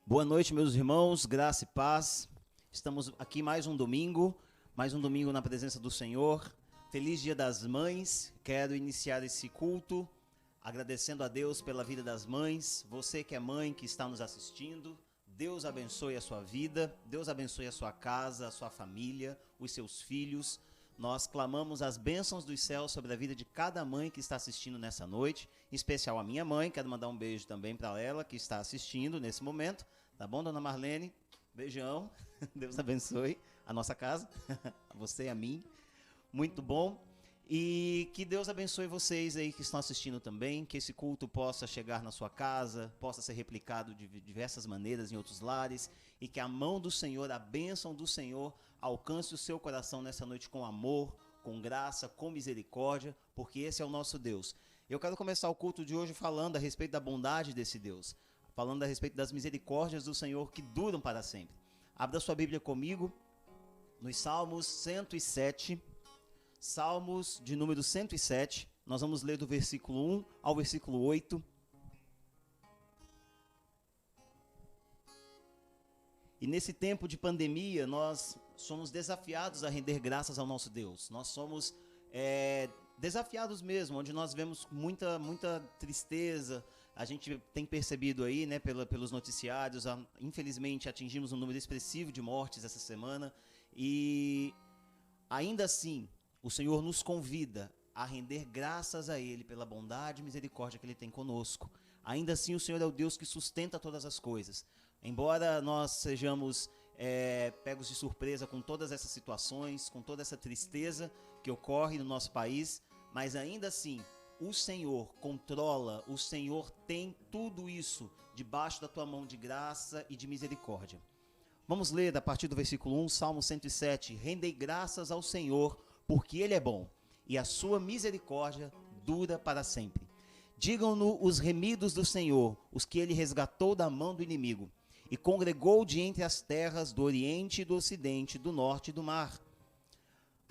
Boa noite, meus irmãos, graça e paz. Estamos aqui mais um domingo na presença do Senhor. Feliz Dia das Mães. Quero iniciar esse culto agradecendo a Deus pela vida das mães. Você que é mãe, que está nos assistindo, Deus abençoe a sua vida, Deus abençoe a sua casa, a sua família, os seus filhos. Nós clamamos as bênçãos dos céus sobre a vida de cada mãe que está assistindo nessa noite, em especial a minha mãe. Quero mandar um beijo também para ela que está assistindo nesse momento. Tá bom, dona Marlene? Beijão. Deus abençoe a nossa casa, a você e a mim. Muito bom. E que Deus abençoe vocês aí que estão assistindo também, que esse culto possa chegar na sua casa, possa ser replicado de diversas maneiras em outros lares, e que a mão do Senhor, a bênção do Senhor, alcance o seu coração nessa noite com amor, com graça, com misericórdia, porque esse é o nosso Deus. Eu quero começar o culto de hoje falando a respeito da bondade desse Deus, falando a respeito das misericórdias do Senhor que duram para sempre. Abra sua Bíblia comigo nos Salmos 107, Salmos de número 107, nós vamos ler do versículo 1 ao versículo 8. E nesse tempo de pandemia, nós somos desafiados a render graças ao nosso Deus. Nós somos desafiados mesmo, onde nós vemos muita tristeza. A gente tem percebido aí, né, pelos noticiários, infelizmente atingimos um número expressivo de mortes essa semana. E ainda assim, o Senhor nos convida a render graças a Ele pela bondade e misericórdia que Ele tem conosco. Ainda assim, o Senhor é o Deus que sustenta todas as coisas. Embora nós sejamos pegos de surpresa com todas essas situações, com toda essa tristeza que ocorre no nosso país, mas ainda assim, o Senhor controla, o Senhor tem tudo isso debaixo da tua mão de graça e de misericórdia. Vamos ler a partir do versículo 1, Salmo 107. Rendei graças ao Senhor, porque Ele é bom, e a sua misericórdia dura para sempre. Digam-no os remidos do Senhor, os que Ele resgatou da mão do inimigo, e congregou de entre as terras do oriente e do ocidente, do norte e do mar.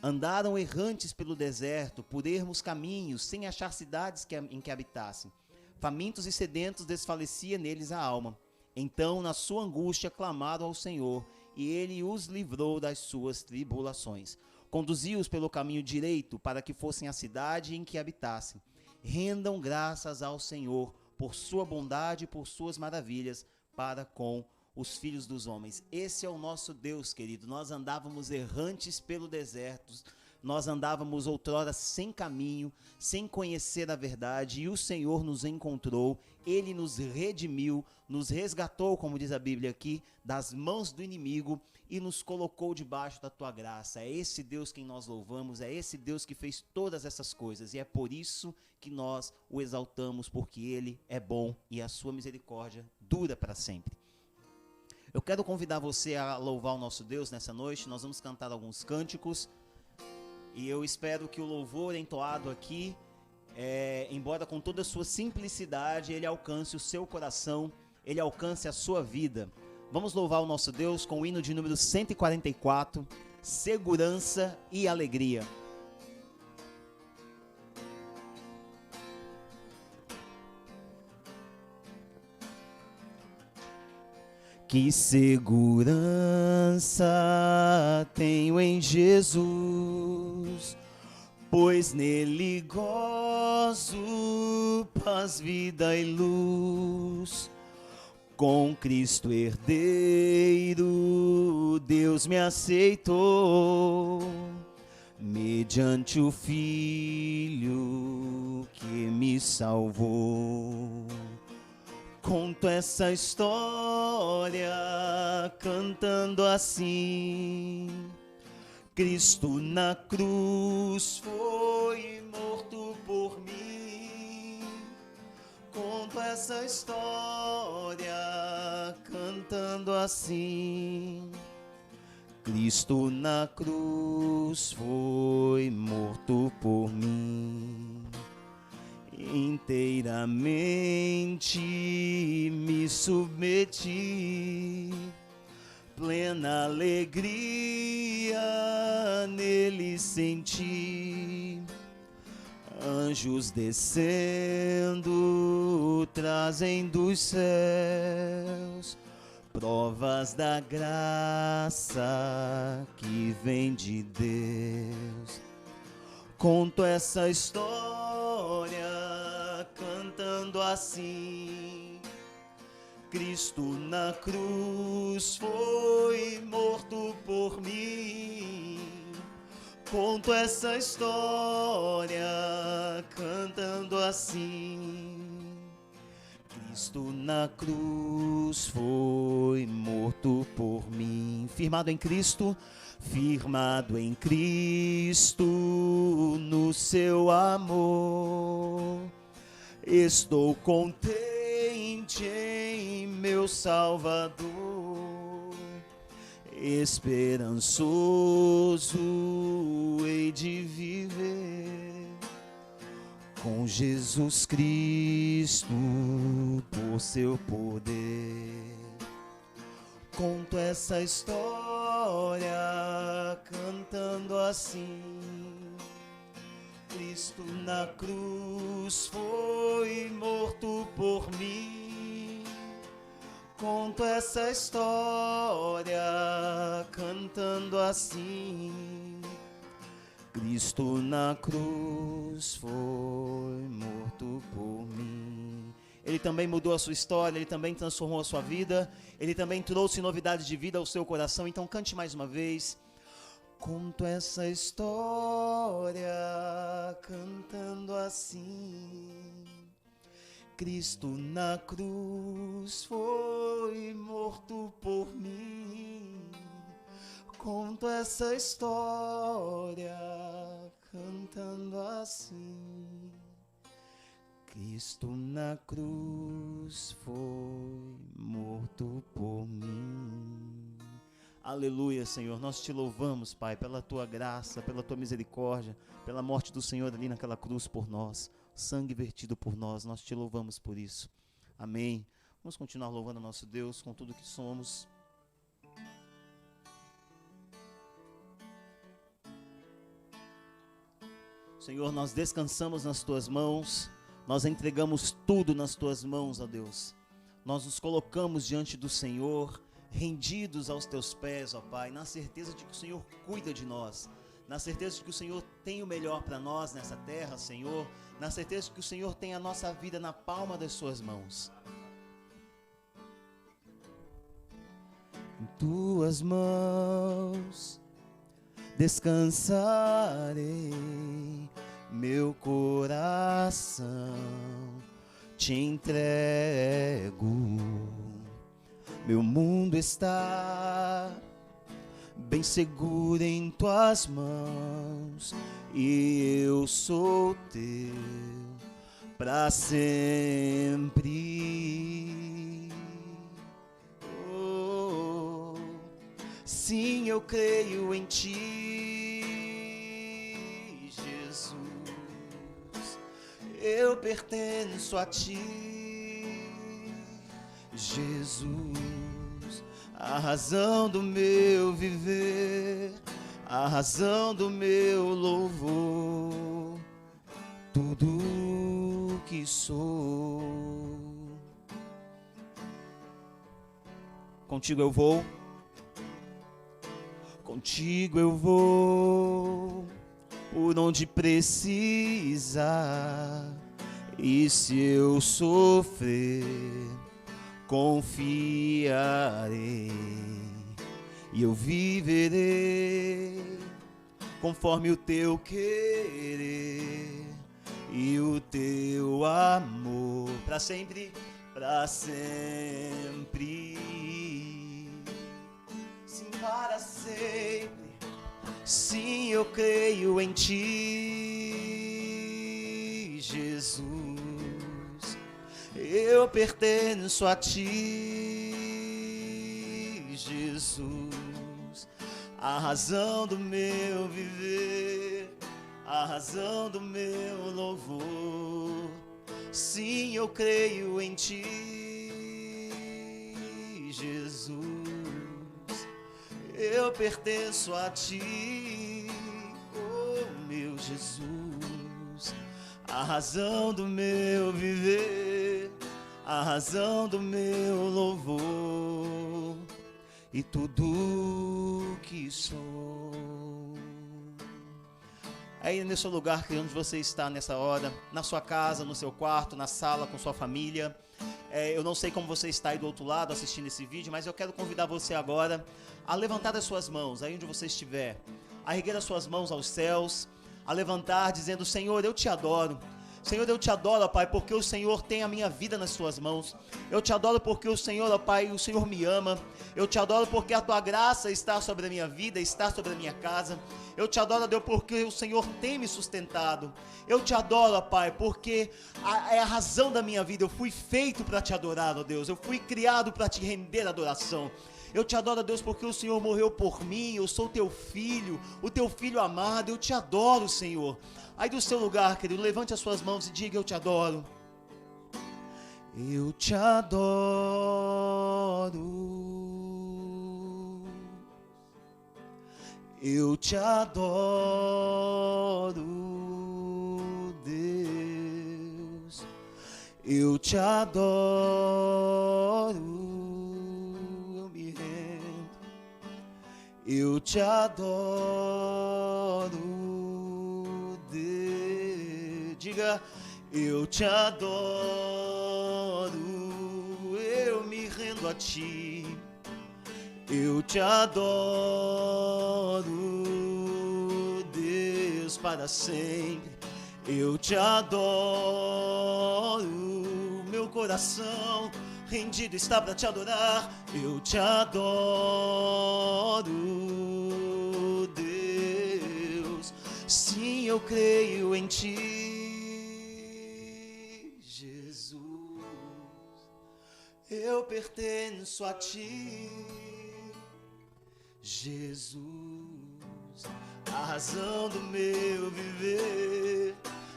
Andaram errantes pelo deserto, por ermos caminhos, sem achar cidades em que habitassem. Famintos e sedentos desfalecia neles a alma. Então, na sua angústia, clamaram ao Senhor, e Ele os livrou das suas tribulações. Conduziu-os pelo caminho direito, para que fossem à cidade em que habitassem. Rendam graças ao Senhor, por sua bondade e por suas maravilhas, para com os filhos dos homens. Esse é o nosso Deus, querido. Nós andávamos errantes pelo deserto, nós andávamos outrora sem caminho, sem conhecer a verdade, e o Senhor nos encontrou, Ele nos redimiu, nos resgatou, como diz a Bíblia aqui, das mãos do inimigo, e nos colocou debaixo da tua graça. É esse Deus quem nós louvamos, é esse Deus que fez todas essas coisas, e é por isso que nós o exaltamos, porque Ele é bom e a sua misericórdia dura para sempre. Eu quero convidar você a louvar o nosso Deus nessa noite. Nós vamos cantar alguns cânticos, e eu espero que o louvor entoado aqui, embora com toda a sua simplicidade, ele alcance o seu coração, ele alcance a sua vida. Vamos louvar o nosso Deus com o hino de número 144, Segurança e Alegria. Que segurança tenho em Jesus, pois nele gozo, paz, vida e luz. Com Cristo herdeiro, Deus me aceitou, mediante o Filho que me salvou. Conto essa história cantando assim: Cristo na cruz foi morto por mim. Conto essa história cantando assim: Cristo na cruz foi morto por mim. Inteiramente me submeti, plena alegria nele senti. Anjos descendo, trazem dos céus Provas da graça que vem de Deus. Conto essa história cantando assim: Cristo na cruz foi morto por mim. Conto essa história cantando assim: Cristo na cruz foi morto por mim. Firmado em Cristo, no seu amor. Estou contente em meu Salvador, esperançoso hei de viver com Jesus Cristo por seu poder. Conto essa história cantando assim: Cristo na cruz foi morto por mim. Conto essa história cantando assim: Cristo na cruz foi morto por mim. Ele também mudou a sua história, Ele também transformou a sua vida, Ele também trouxe novidades de vida ao seu coração. Então cante mais uma vez. Conto essa história cantando assim: Cristo na cruz foi morto por mim. Conto essa história cantando assim: Cristo na cruz foi morto por mim. Aleluia, Senhor, nós te louvamos, Pai, pela tua graça, pela tua misericórdia, pela morte do Senhor ali naquela cruz por nós, sangue vertido por nós. Nós te louvamos por isso. Amém. Vamos continuar louvando a nosso Deus com tudo que somos. Senhor, nós descansamos nas tuas mãos, nós entregamos tudo nas tuas mãos, ó Deus. Nós nos colocamos diante do Senhor, rendidos aos teus pés, ó Pai, na certeza de que o Senhor cuida de nós, na certeza de que o Senhor tem o melhor para nós nessa terra, Senhor, na certeza de que o Senhor tem a nossa vida na palma das suas mãos. Em tuas mãos descansarei, meu coração te entrego. Meu mundo está bem seguro em tuas mãos, e eu sou teu para sempre. Oh, sim, eu creio em ti, Jesus. Eu pertenço a ti, Jesus, a razão do meu viver, a razão do meu louvor, tudo que sou. Contigo eu vou, contigo eu vou, por onde precisar, e se eu sofrer, confiarei, e eu viverei conforme o teu querer e o teu amor, para sempre, para sempre, sim, para sempre. Sim, eu creio em ti, Jesus. Eu pertenço a ti, Jesus, a razão do meu viver, a razão do meu louvor. Sim, eu creio em ti, Jesus. Eu pertenço a ti, oh meu Jesus, a razão do meu viver, a razão do meu louvor. e tudo que sou. Aí nesse lugar que onde você está nessa hora, na sua casa, no seu quarto, na sala, com sua família. Eu não sei como você está aí do outro lado assistindo esse vídeo, mas eu quero convidar você agora a levantar as suas mãos, aí onde você estiver, a erguer as suas mãos aos céus, a levantar dizendo: Senhor, eu te adoro. Senhor, eu te adoro, ó Pai, porque o Senhor tem a minha vida nas suas mãos. Eu te adoro porque o Senhor, ó Pai, o Senhor me ama. Eu te adoro porque a tua graça está sobre a minha vida, está sobre a minha casa. Eu te adoro, ó Deus, porque o Senhor tem me sustentado. Eu te adoro, ó Pai, porque é a razão da minha vida. Eu fui feito para te adorar, ó Deus. Eu fui criado para te render adoração. Eu te adoro, ó Deus, porque o Senhor morreu por mim. Eu sou teu filho, o teu filho amado. Eu te adoro, Senhor. Aí do seu lugar, querido, levante as suas mãos e diga: eu te adoro. Eu te adoro. Eu te adoro, Deus. Eu te adoro. Eu me rendo. Eu te adoro. Diga: eu te adoro, eu me rendo a ti. Eu te adoro, Deus, para sempre. Eu te adoro, meu coração rendido está para te adorar. Eu te adoro, Deus. Sim, eu creio em ti. Eu pertenço a ti, Jesus, a razão do meu viver,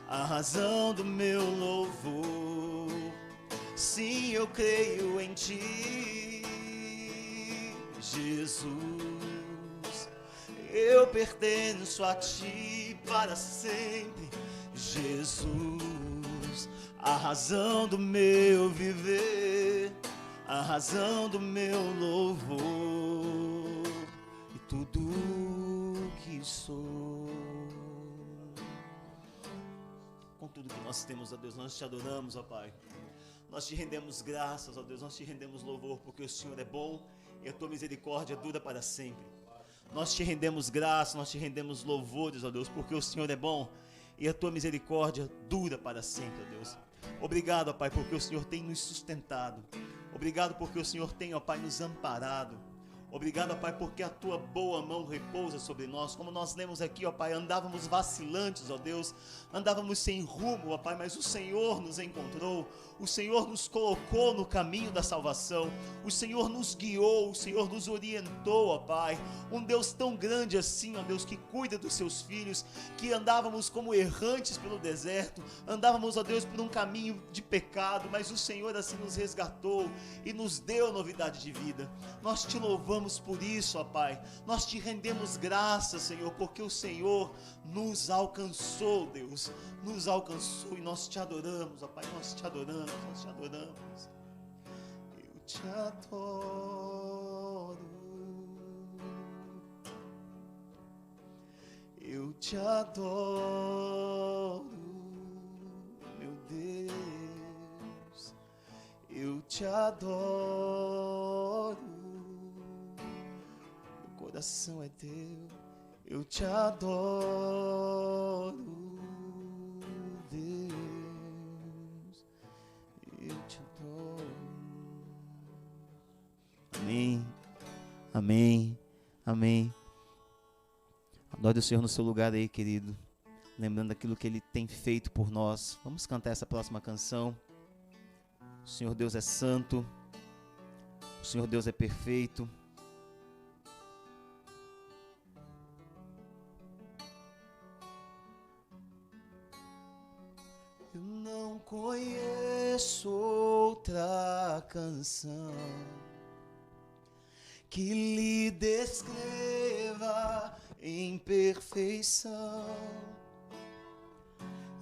a razão do meu louvor. Sim, eu creio em ti, Jesus. Eu pertenço a ti para sempre, Jesus, a razão do meu viver, a razão do meu louvor e tudo que sou. Com tudo que nós temos, ó Deus, nós te adoramos, ó Pai. Nós te rendemos graças, ó Deus, nós te rendemos louvor, porque o Senhor é bom e a tua misericórdia dura para sempre. Nós te rendemos graças, nós te rendemos louvores, ó Deus, porque o Senhor é bom e a tua misericórdia dura para sempre, ó Deus. Obrigado, ó Pai, porque o Senhor tem nos sustentado. Obrigado porque o Senhor tem, ó Pai, nos amparado. Obrigado, ó Pai, porque a tua boa mão repousa sobre nós. Como nós lemos aqui, ó Pai, andávamos vacilantes, ó Deus, andávamos sem rumo, ó Pai, mas o Senhor nos encontrou, o Senhor nos colocou no caminho da salvação, o Senhor nos guiou, o Senhor nos orientou, ó Pai. Um Deus tão grande assim, ó Deus, que cuida dos seus filhos, que andávamos como errantes pelo deserto, andávamos, ó Deus, por um caminho de pecado, mas o Senhor assim nos resgatou e nos deu novidade de vida. Nós te louvamos por isso, ó Pai. Nós te rendemos graças, Senhor, porque o Senhor nos alcançou, Deus, nos alcançou e nós te adoramos, ó Pai, nós te adoramos, nós te adoramos. Eu te adoro, eu te adoro, meu Deus, eu te adoro. Coração é teu, eu te adoro, Deus, eu te adoro. Amém, amém, amém. Adore o Senhor no seu lugar aí, querido, lembrando daquilo que Ele tem feito por nós. Vamos cantar essa próxima canção. O Senhor Deus é santo, o Senhor Deus é perfeito. Eu não conheço outra canção que lhe descreva em perfeição.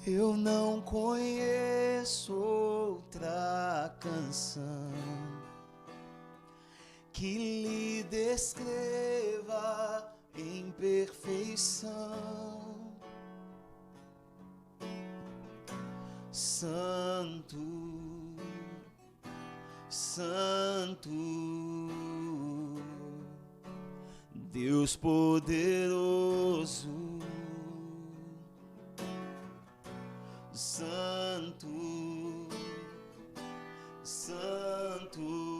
Eu não conheço outra canção que lhe descreva em perfeição. Santo, Santo, Deus poderoso, Santo, Santo,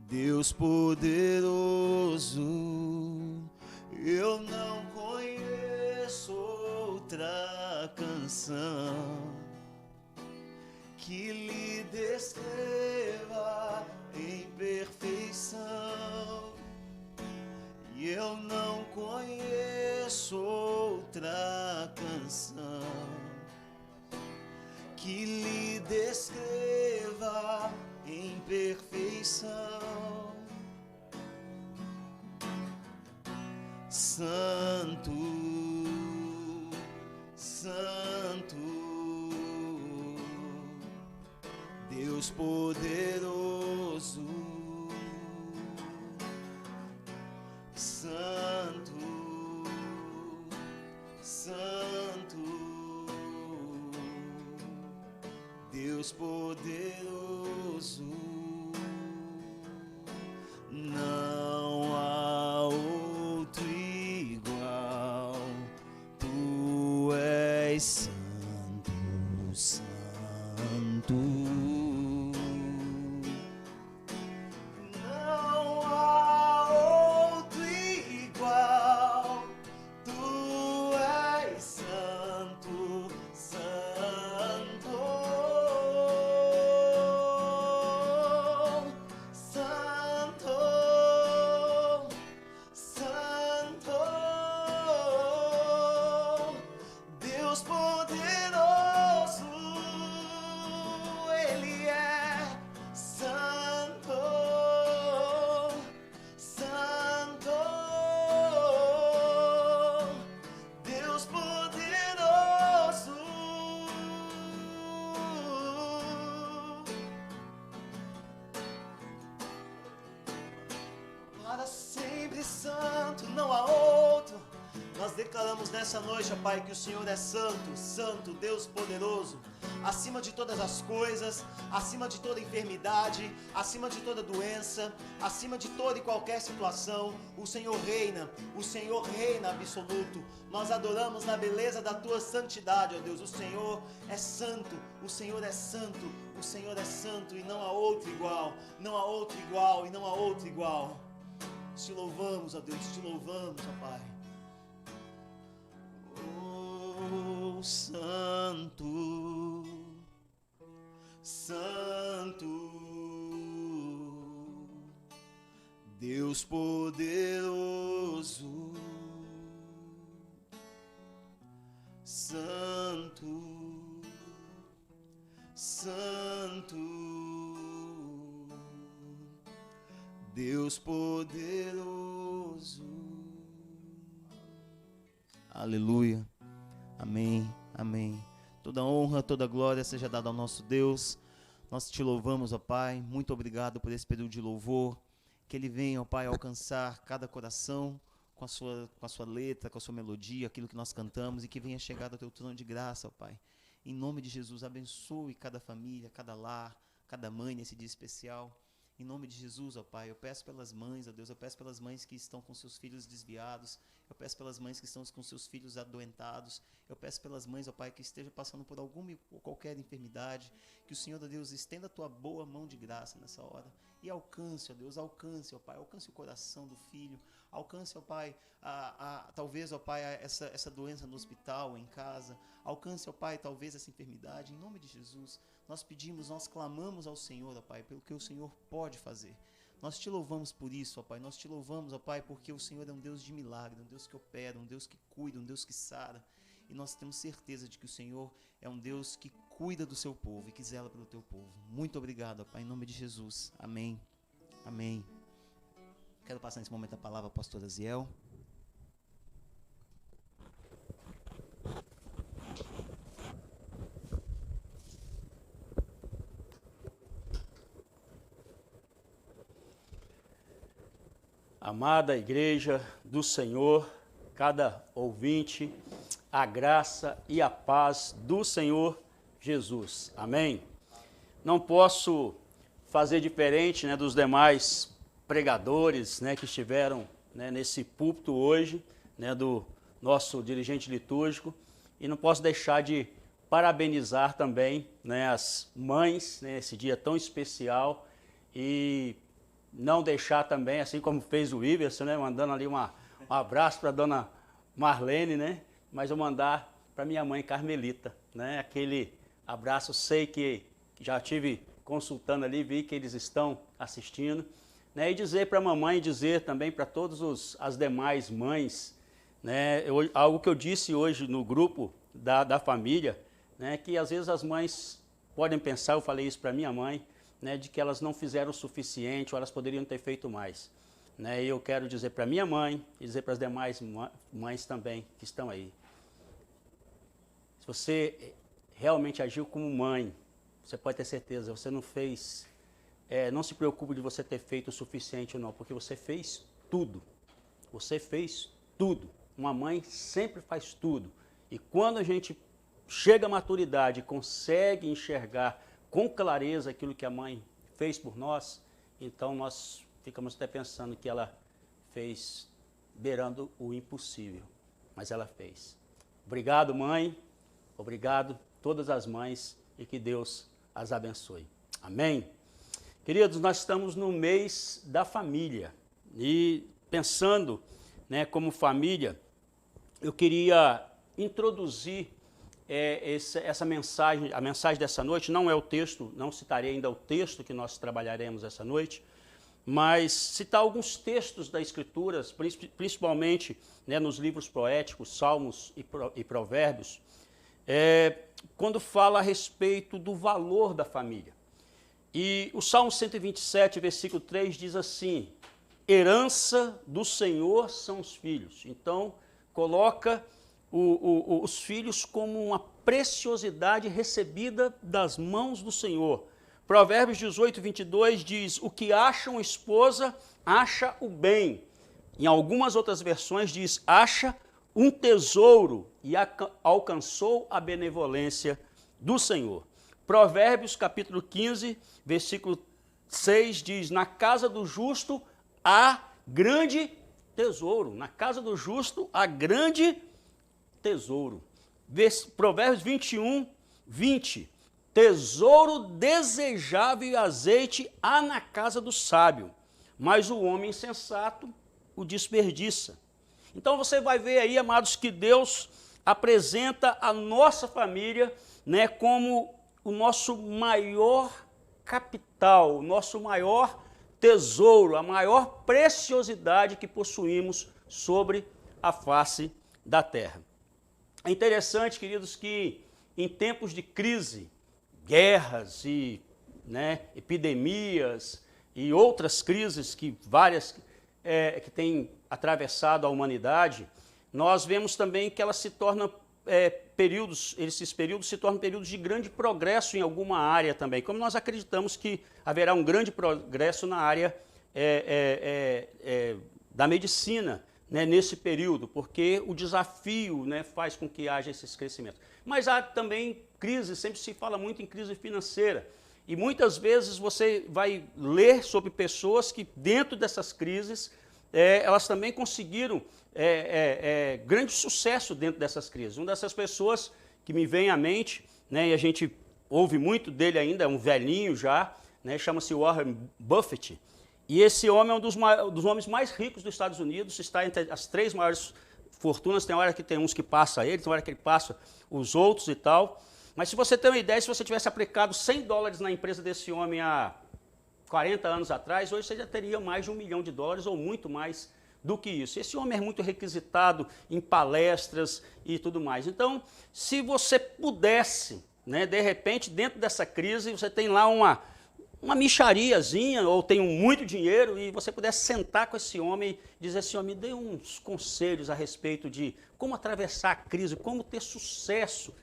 Deus poderoso. Eu não conheço outra canção que lhe descreva em perfeição, e eu não conheço outra canção que lhe descreva em perfeição. Santo, Santo, Deus poderoso, Santo, Santo, Deus poderoso. Não há outro igual, tu és santo, santo. Não há outro igual, tu és santo, santo, santo, santo, Deus poderoso, Ele é santo, santo, Deus poderoso. Para sempre santo, não há outro. Nós declaramos nessa noite, ó Pai, que o Senhor é santo, santo, Deus poderoso, acima de todas as coisas, acima de toda enfermidade, acima de toda doença, acima de toda e qualquer situação. O Senhor reina absoluto. Nós adoramos na beleza da Tua santidade, ó Deus. O Senhor é santo, o Senhor é santo, o Senhor é santo, e não há outro igual, não há outro igual, e não há outro igual. Te louvamos, ó Deus, te louvamos, ó Pai. Oh, santo, santo, Deus poderoso, santo, santo, Deus poderoso. Aleluia. Amém. Amém. Toda honra, toda glória seja dada ao nosso Deus. Nós te louvamos, ó Pai. Muito obrigado por esse período de louvor. Que ele venha, ó Pai, alcançar cada coração com a sua letra, com a sua melodia, aquilo que nós cantamos, e que venha chegar ao teu trono de graça, ó Pai. Em nome de Jesus, abençoe cada família, cada lar, cada mãe nesse dia especial. Em nome de Jesus, ó Pai, eu peço pelas mães, ó Deus, eu peço pelas mães que estão com seus filhos desviados, eu peço pelas mães que estão com seus filhos adoentados, eu peço pelas mães, ó Pai, que estejam passando por alguma ou qualquer enfermidade, que o Senhor, ó Deus, estenda a tua boa mão de graça nessa hora, e alcance, ó Deus, alcance, ó Pai, alcance o coração do filho, alcance, ó Pai, talvez, ó Pai, essa doença no hospital, em casa, alcance, ó Pai, talvez essa enfermidade, em nome de Jesus. Nós pedimos, nós clamamos ao Senhor, ó Pai, pelo que o Senhor pode fazer. Nós te louvamos por isso, ó Pai. Nós te louvamos, ó Pai, porque o Senhor é um Deus de milagre, um Deus que opera, um Deus que cuida, um Deus que sara. E nós temos certeza de que o Senhor é um Deus que cuida do seu povo e que zela pelo teu povo. Muito obrigado, ó Pai, em nome de Jesus. Amém. Amém. Quero passar nesse momento a palavra ao pastor Aziel. Amada igreja do Senhor, cada ouvinte, a graça e a paz do Senhor Jesus. Amém? Não posso fazer diferente, dos demais pregadores, que estiveram, nesse púlpito hoje, do nosso dirigente litúrgico, e não posso deixar de parabenizar também, as mães, esse dia tão especial, e não deixar também, assim como fez o Iverson, mandando ali um abraço para a dona Marlene, mas eu mandar para minha mãe Carmelita, aquele abraço. Sei que já tive consultando ali, vi que eles estão assistindo, e dizer para a mamãe, dizer também para todas as demais mães, algo que eu disse hoje no grupo da família, que às vezes as mães podem pensar, eu falei isso para minha mãe, de que elas não fizeram o suficiente ou elas poderiam ter feito mais. E eu quero dizer para minha mãe e dizer para as demais mães também que estão aí. Se você realmente agiu como mãe, você pode ter certeza, você não fez, não se preocupe de você ter feito o suficiente ou não, porque você fez tudo. Você fez tudo. Uma mãe sempre faz tudo. E quando a gente chega à maturidade e consegue enxergar com clareza aquilo que a mãe fez por nós, então nós ficamos até pensando que ela fez beirando o impossível, mas ela fez. Obrigado, mãe, obrigado todas as mães e que Deus as abençoe. Amém? Queridos, nós estamos no mês da família e pensando, como família, eu queria introduzir essa mensagem, a mensagem dessa noite. Não é o texto, não citarei ainda o texto que nós trabalharemos essa noite, mas citar alguns textos da Escritura, principalmente nos livros poéticos, Salmos e Provérbios, quando fala a respeito do valor da família. E o Salmo 127, versículo 3 diz assim: herança do Senhor são os filhos. Então, coloca os filhos como uma preciosidade recebida das mãos do Senhor. Provérbios 18, 22 diz: o que acha uma esposa, acha o bem. Em algumas outras versões diz: acha um tesouro e alcançou a benevolência do Senhor. Provérbios capítulo 15, versículo 6 diz: na casa do justo há grande tesouro. Na casa do justo há grande tesouro. Provérbios 21, 20. Tesouro desejável e azeite há na casa do sábio, mas o homem insensato o desperdiça. Então você vai ver aí, amados, que Deus apresenta a nossa família, como o nosso maior capital, o nosso maior tesouro, a maior preciosidade que possuímos sobre a face da terra. É interessante, queridos, que em tempos de crise, guerras e epidemias e outras crises que que têm atravessado a humanidade, nós vemos também que elas se tornam esses períodos se tornam períodos de grande progresso em alguma área também, como nós acreditamos que haverá um grande progresso na área da medicina, nesse período, porque o desafio faz com que haja esses crescimentos. Mas há também crise, sempre se fala muito em crise financeira, e muitas vezes você vai ler sobre pessoas que dentro dessas crises, elas também conseguiram grande sucesso dentro dessas crises. Uma dessas pessoas que me vem à mente, e a gente ouve muito dele ainda, é um velhinho já, chama-se Warren Buffett. E esse homem é um dos homens mais ricos dos Estados Unidos, está entre as 3 maiores fortunas. Tem hora que tem uns que passa ele, tem hora que ele passa os outros e tal. Mas se você tem uma ideia, se você tivesse aplicado $100 na empresa desse homem há 40 anos atrás, hoje você já teria mais de $1 milhão ou muito mais do que isso. Esse homem é muito requisitado em palestras e tudo mais. Então, se você pudesse, de repente, dentro dessa crise, você tem lá uma mixariazinha, ou tem muito dinheiro, e você pudesse sentar com esse homem e dizer assim: me dê uns conselhos a respeito de como atravessar a crise, como ter sucesso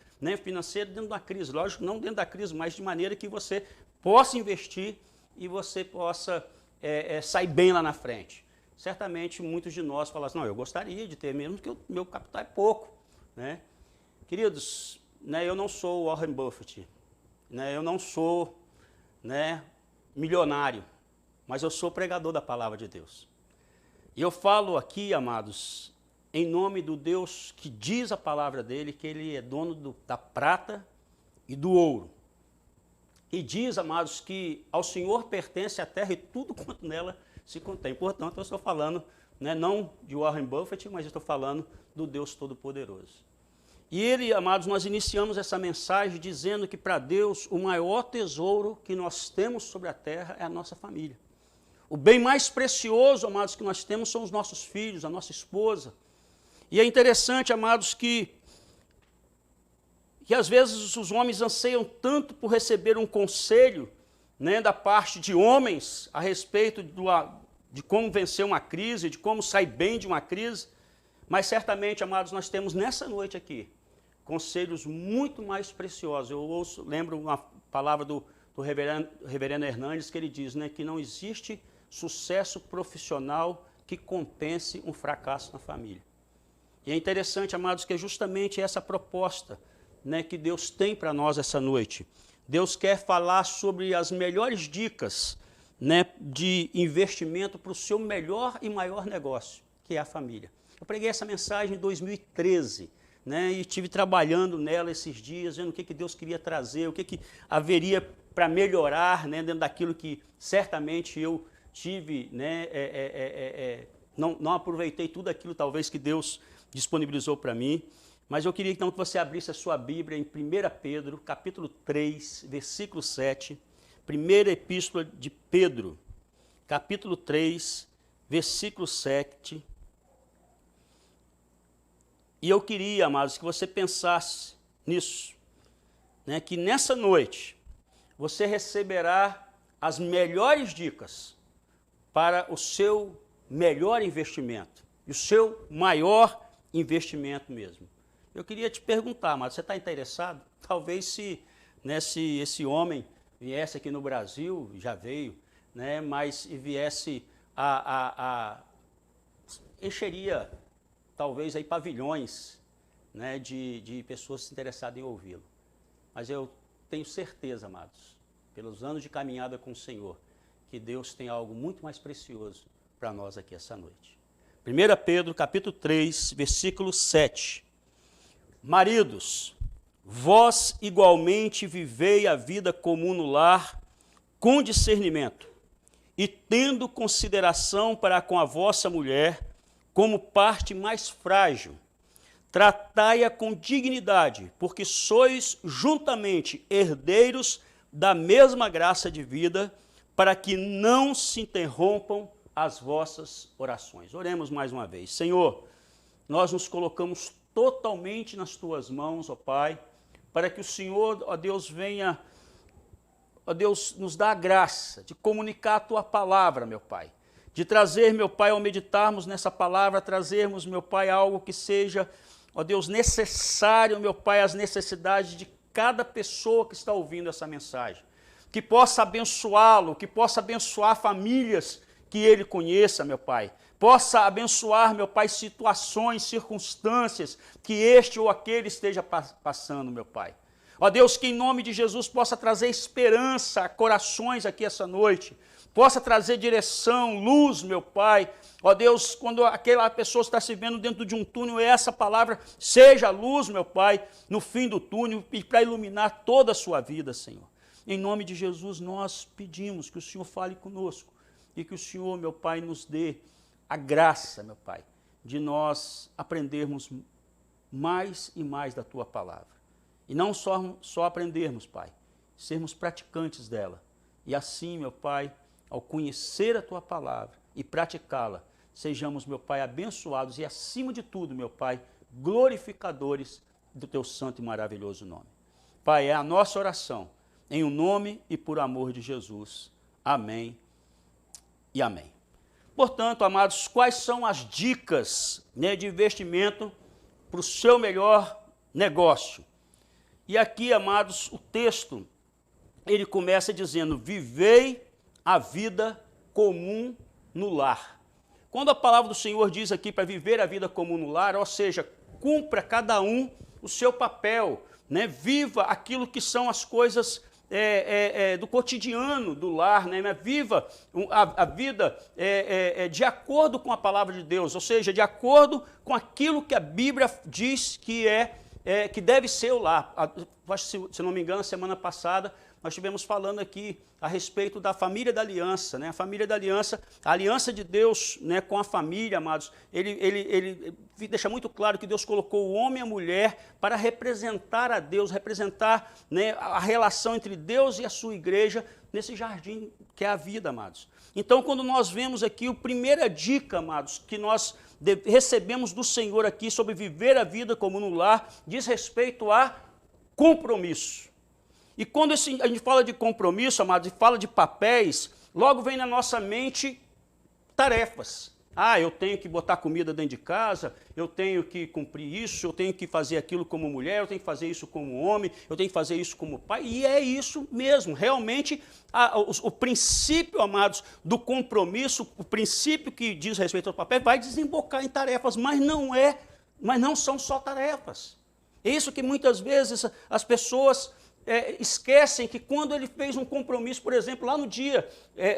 financeiro dentro da crise. Lógico, não dentro da crise, mas de maneira que você possa investir e você possa sair bem lá na frente. certamente muitos de nós falam assim, não, eu gostaria de ter, mesmo que o meu capital é pouco, né? Queridos, né, eu não sou Warren Buffett, né, eu não sou, né, milionário, mas eu sou pregador da palavra de Deus. E eu falo aqui, amados, em nome do Deus que diz a palavra dele, que ele é dono da prata e do ouro. E diz, amados, que ao Senhor pertence a terra e tudo quanto nela se contém. Portanto, eu estou falando, né, não de Warren Buffett, mas eu estou falando do Deus Todo-Poderoso. E ele, amados, nós iniciamos essa mensagem dizendo que para Deus o maior tesouro que nós temos sobre a terra é a nossa família. O bem mais precioso, amados, que nós temos são os nossos filhos, a nossa esposa. E é interessante, amados, que às vezes os homens anseiam tanto por receber um conselho, né, da parte de homens a respeito de como vencer uma crise, de como sair bem de uma crise, mas certamente, amados, nós temos nessa noite aqui conselhos muito mais preciosos. Eu lembro uma palavra do reverendo Hernandes, que ele diz, né, que não existe sucesso profissional que compense um fracasso na família. E é interessante, amados, que é justamente essa proposta, né, que Deus tem para nós essa noite. Deus quer falar sobre as melhores dicas, né, de investimento para o seu melhor e maior negócio, que é a família. Eu preguei essa mensagem em 2013, né, e estive trabalhando nela esses dias, vendo o que Deus queria trazer, o que haveria para melhorar, né, dentro daquilo que certamente eu tive, né, não aproveitei tudo aquilo talvez que Deus disponibilizou para mim. Mas eu queria então que você abrisse a sua Bíblia em 1 Pedro, capítulo 3, versículo 7. Primeira epístola de Pedro, capítulo 3, versículo 7. E eu queria, amados, que você pensasse nisso, né, que nessa noite você receberá as melhores dicas para o seu melhor investimento, e o seu maior investimento mesmo. Eu queria te perguntar, mas você está interessado? Talvez se esse homem viesse aqui no Brasil, já veio, né, mas viesse encheria talvez aí pavilhões, né, de pessoas interessadas em ouvi-lo. Mas eu tenho certeza, amados, pelos anos de caminhada com o Senhor, que Deus tem algo muito mais precioso para nós aqui essa noite. 1 Pedro, capítulo 3, versículo 7. Maridos, vós igualmente vivei a vida comum no lar, com discernimento, e tendo consideração para com a vossa mulher, como parte mais frágil. Tratai-a com dignidade, porque sois juntamente herdeiros da mesma graça de vida, para que não se interrompam as vossas orações. Oremos mais uma vez. Senhor, nós nos colocamos totalmente nas tuas mãos, ó Pai, para que o Senhor, ó Deus, venha, ó Deus, nos dá a graça de comunicar a tua palavra, meu Pai. De trazer, meu Pai, ao meditarmos nessa palavra, trazermos, meu Pai, algo que seja, ó Deus, necessário, meu Pai, às necessidades de cada pessoa que está ouvindo essa mensagem. Que possa abençoá-lo, que possa abençoar famílias que ele conheça, meu Pai. Possa abençoar, meu Pai, situações, circunstâncias que este ou aquele esteja passando, meu Pai. Ó Deus, que em nome de Jesus possa trazer esperança a corações aqui essa noite. Possa trazer direção, luz, meu Pai. Ó Deus, quando aquela pessoa está se vendo dentro de um túnel, essa palavra seja a luz, meu Pai, no fim do túnel e para iluminar toda a sua vida, Senhor. Em nome de Jesus, nós pedimos que o Senhor fale conosco e que o Senhor, meu Pai, nos dê a graça, meu Pai, de nós aprendermos mais e mais da Tua palavra. E não só aprendermos, Pai, sermos praticantes dela. E assim, meu Pai, ao conhecer a Tua palavra e praticá-la, sejamos, meu Pai, abençoados e, acima de tudo, meu Pai, glorificadores do Teu santo e maravilhoso nome. Pai, é a nossa oração, em o nome e por amor de Jesus. Amém e amém. Portanto, amados, quais são as dicas, né, de investimento para o seu melhor negócio? E aqui, amados, o texto, ele começa dizendo, vivei a vida comum no lar. Quando a palavra do Senhor diz aqui para viver a vida comum no lar, ou seja, cumpra cada um o seu papel, né? Viva aquilo que são as coisas do cotidiano do lar, né? Viva a vida de acordo com a palavra de Deus, ou seja, de acordo com aquilo que a Bíblia diz que deve ser o lar. Se não me engano, semana passada, nós estivemos falando aqui a respeito da família da aliança, né? A família da aliança, a aliança de Deus, né, com a família, amados, ele deixa muito claro que Deus colocou o homem e a mulher para representar a Deus, representar, né, a relação entre Deus e a sua igreja nesse jardim que é a vida, amados. Então, quando nós vemos aqui a primeira dica, amados, que nós recebemos do Senhor aqui sobre viver a vida como no lar, diz respeito a compromisso. E quando a gente fala de compromisso, amados, e fala de papéis, logo vem na nossa mente tarefas. Ah, eu tenho que botar comida dentro de casa, eu tenho que cumprir isso, eu tenho que fazer aquilo como mulher, eu tenho que fazer isso como homem, eu tenho que fazer isso como pai. E é isso mesmo, realmente o princípio, amados, do compromisso, o princípio que diz respeito ao papel, vai desembocar em tarefas, mas não são só tarefas. É isso que muitas vezes as pessoas esquecem que quando ele fez um compromisso, por exemplo, lá no dia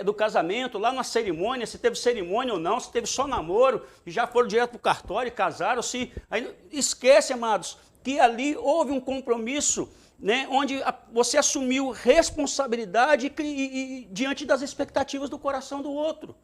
do casamento, lá na cerimônia, se teve cerimônia ou não, se teve só namoro, e já foram direto para o cartório e casaram, aí esquece, amados, que ali houve um compromisso, né, onde você assumiu responsabilidade e diante das expectativas do coração do outro.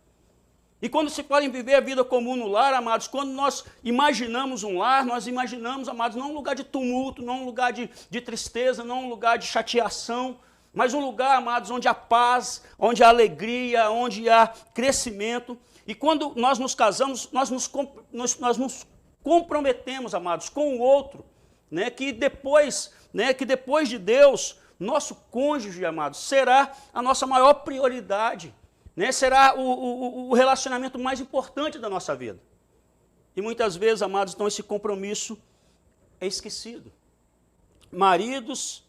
E quando se fala em viver a vida comum no lar, amados, quando nós imaginamos um lar, nós imaginamos, amados, não um lugar de tumulto, não um lugar de tristeza, não um lugar de chateação, mas um lugar, amados, onde há paz, onde há alegria, onde há crescimento. E quando nós nos casamos, nós nos comprometemos, amados, com o outro, né, que depois de Deus, nosso cônjuge, amados, será a nossa maior prioridade. Né, será o relacionamento mais importante da nossa vida. E muitas vezes, amados, então esse compromisso é esquecido. Maridos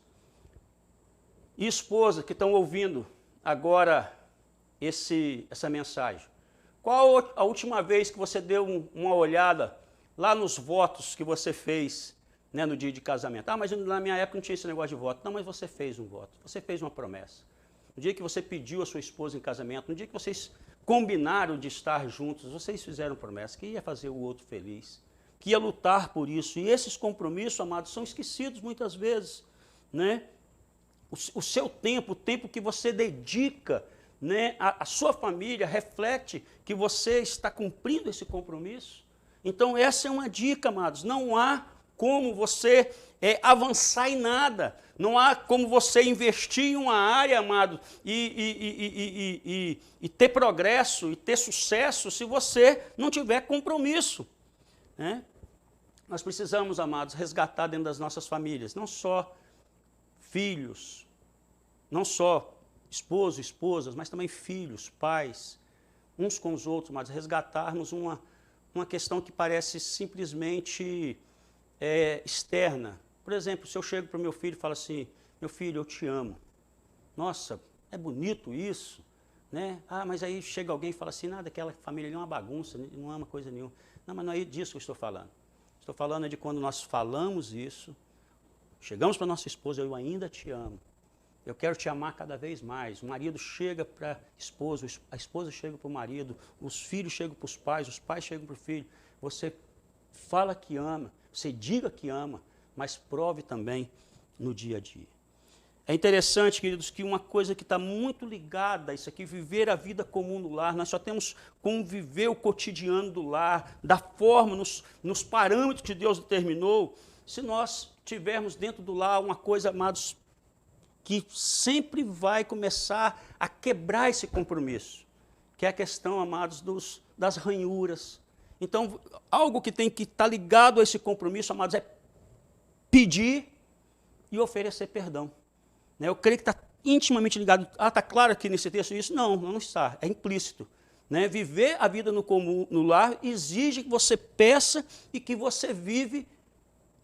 e esposas que estão ouvindo agora essa mensagem. Qual a última vez que você deu uma olhada lá nos votos que você fez, né, no dia de casamento? Ah, mas na minha época não tinha esse negócio de voto. Não, mas você fez um voto, você fez uma promessa. No dia que você pediu a sua esposa em casamento, no dia que vocês combinaram de estar juntos, vocês fizeram promessa que ia fazer o outro feliz, que ia lutar por isso. E esses compromissos, amados, são esquecidos muitas vezes, né? O seu tempo, o tempo que você dedica, né, à sua família, reflete que você está cumprindo esse compromisso. Então essa é uma dica, amados, não há como você avançar em nada. Não há como você investir em uma área, amado, e ter progresso, e ter sucesso, se você não tiver compromisso. Né? Nós precisamos, amados, resgatar dentro das nossas famílias, não só filhos, não só esposo, esposas, mas também filhos, pais, uns com os outros, amados, resgatarmos uma questão que parece simplesmente externa. Por exemplo, se eu chego para o meu filho e falo assim, meu filho, eu te amo. Nossa, é bonito isso, né? Ah, mas aí chega alguém e fala assim, nada, aquela família ali é uma bagunça, não ama coisa nenhuma. Não, mas não é disso que eu estou falando. Estou falando de quando nós falamos isso, chegamos para nossa esposa, eu ainda te amo. Eu quero te amar cada vez mais. O marido chega para a esposa chega para o marido, os filhos chegam para os pais chegam para o filho. Você fala que ama, você diga que ama, mas prove também no dia a dia. É interessante, queridos, que uma coisa que está muito ligada a isso aqui, viver a vida comum no lar, nós só temos como viver o cotidiano do lar, da forma, nos parâmetros que Deus determinou, se nós tivermos dentro do lar uma coisa, amados, que sempre vai começar a quebrar esse compromisso, que é a questão, amados, das ranhuras. Então, algo que tem que estar ligado a esse compromisso, amados, é pedir e oferecer perdão. Eu creio que está intimamente ligado. Ah, está claro aqui nesse texto isso? Não está, é implícito. Viver a vida no lar exige que você peça e que você vive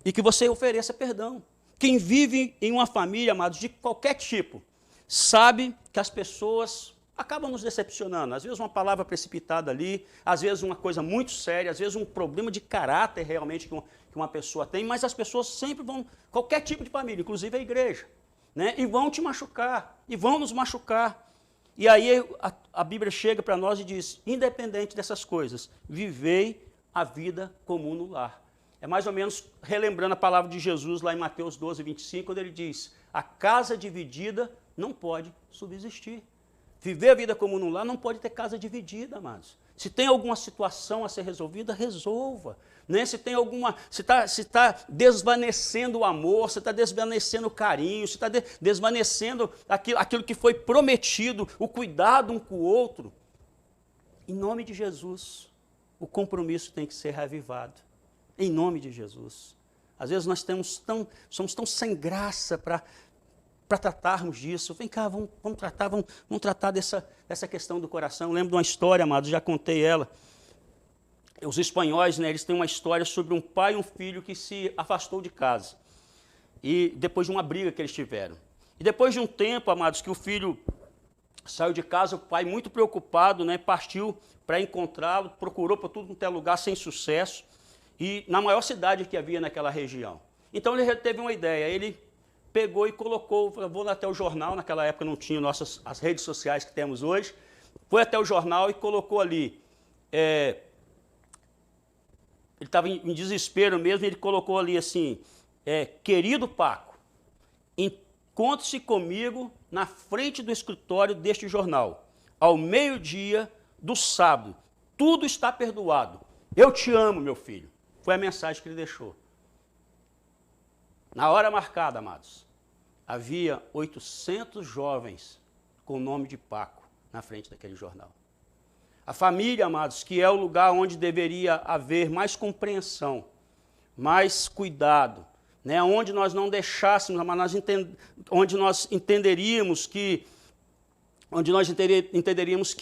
e que você ofereça perdão. Quem vive em uma família, amados, de qualquer tipo, sabe que as pessoas acabam nos decepcionando. Às vezes uma palavra precipitada ali, às vezes uma coisa muito séria, às vezes um problema de caráter realmente que uma pessoa tem, mas as pessoas sempre vão, qualquer tipo de família, inclusive a igreja, né? E vão te machucar, e vão nos machucar. E aí a Bíblia chega para nós e diz, independente dessas coisas, vivei a vida comum no lar. É mais ou menos relembrando a palavra de Jesus lá em Mateus 12, 25, quando ele diz, a casa dividida não pode subsistir. Viver a vida comum no lar não pode ter casa dividida, amados. Se tem alguma situação a ser resolvida, resolva. Né? Se tem alguma, se está desvanecendo o amor, se está desvanecendo o carinho, se está desvanecendo aquilo que foi prometido, o cuidado um com o outro, em nome de Jesus, o compromisso tem que ser reavivado. Em nome de Jesus. Às vezes nós somos tão sem graça para tratarmos disso. Vem cá, vamos tratar dessa questão do coração. Eu lembro de uma história, amados, já contei ela. Os espanhóis, né, eles têm uma história sobre um pai e um filho que se afastou de casa. E depois de uma briga que eles tiveram. E depois de um tempo, amados, que o filho saiu de casa, o pai muito preocupado, né, partiu para encontrá-lo, procurou por tudo quanto é lugar sem sucesso. E na maior cidade que havia naquela região. Então ele teve uma ideia, ele pegou e colocou, vou até o jornal, naquela época não tinha as redes sociais que temos hoje, foi até o jornal e colocou ali, ele estava em desespero mesmo, ele colocou ali assim, querido Paco, encontre-se comigo na frente do escritório deste jornal, ao meio-dia do sábado, tudo está perdoado, eu te amo, meu filho. Foi a mensagem que ele deixou. Na hora marcada, amados, havia 800 jovens com o nome de Paco na frente daquele jornal. A família, amados, que é o lugar onde deveria haver mais compreensão, mais cuidado, né? Onde nós não deixássemos, onde nós entenderíamos que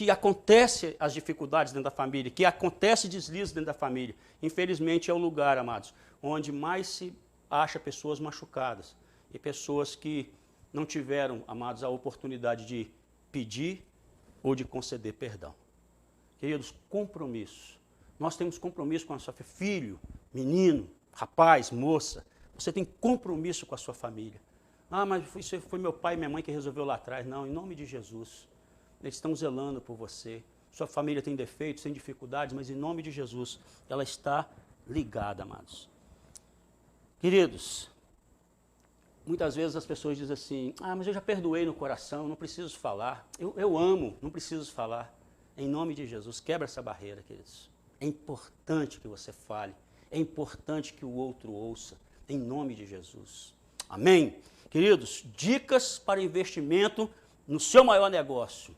acontece as dificuldades dentro da família, que acontece deslizes dentro da família. Infelizmente é o lugar, amados, onde mais se acha pessoas machucadas e pessoas que não tiveram, amados, a oportunidade de pedir ou de conceder perdão. Queridos, compromisso. Nós temos compromisso com a sua filho, menino, rapaz, moça. Você tem compromisso com a sua família. Ah, mas foi meu pai e minha mãe que resolveu lá atrás. Não, em nome de Jesus. Eles estão zelando por você. Sua família tem defeitos, tem dificuldades, mas em nome de Jesus, ela está ligada, amados. Queridos, muitas vezes as pessoas dizem assim, ah, mas eu já perdoei no coração, não preciso falar. Eu amo, não preciso falar. Em nome de Jesus, quebra essa barreira, queridos. É importante que você fale. É importante que o outro ouça. Em nome de Jesus. Amém? Queridos, dicas para investimento no seu maior negócio,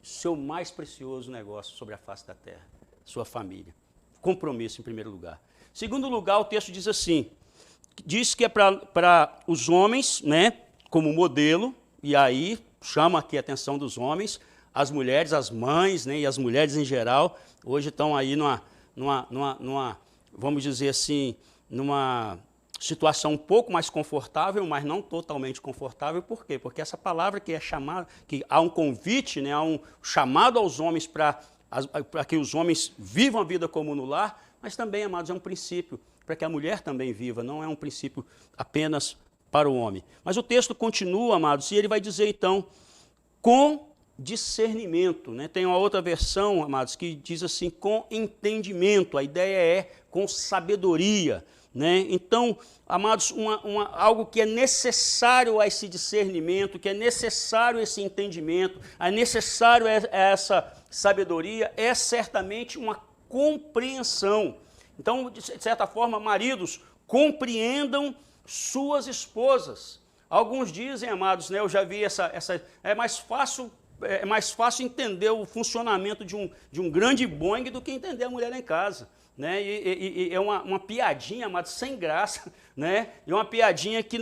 seu mais precioso negócio sobre a face da terra, sua família. Compromisso em primeiro lugar. Segundo lugar, o texto diz assim, diz que é para os homens, né, como modelo, e aí chama aqui a atenção dos homens, as mulheres, as mães, né, e as mulheres em geral, hoje estão aí numa vamos dizer assim, numa situação um pouco mais confortável, mas não totalmente confortável. Por quê? Porque essa palavra que é chamada, que há um convite, né, há um chamado aos homens para que os homens vivam a vida comum no lar, mas também, amados, é um princípio para que a mulher também viva, não é um princípio apenas para o homem. Mas o texto continua, amados, e ele vai dizer então, com discernimento, né? Tem uma outra versão, amados, que diz assim, com entendimento, a ideia é com sabedoria, né? Então, amados, algo que é necessário a esse discernimento, que é necessário esse entendimento, é necessário essa sabedoria, é certamente uma compreensão. Então, de certa forma, maridos, compreendam suas esposas. Alguns dizem, amados, né, eu já vi é mais fácil entender o funcionamento de um grande Boeing do que entender a mulher em casa. Né? E é uma piadinha, amados, sem graça, né? E uma piadinha que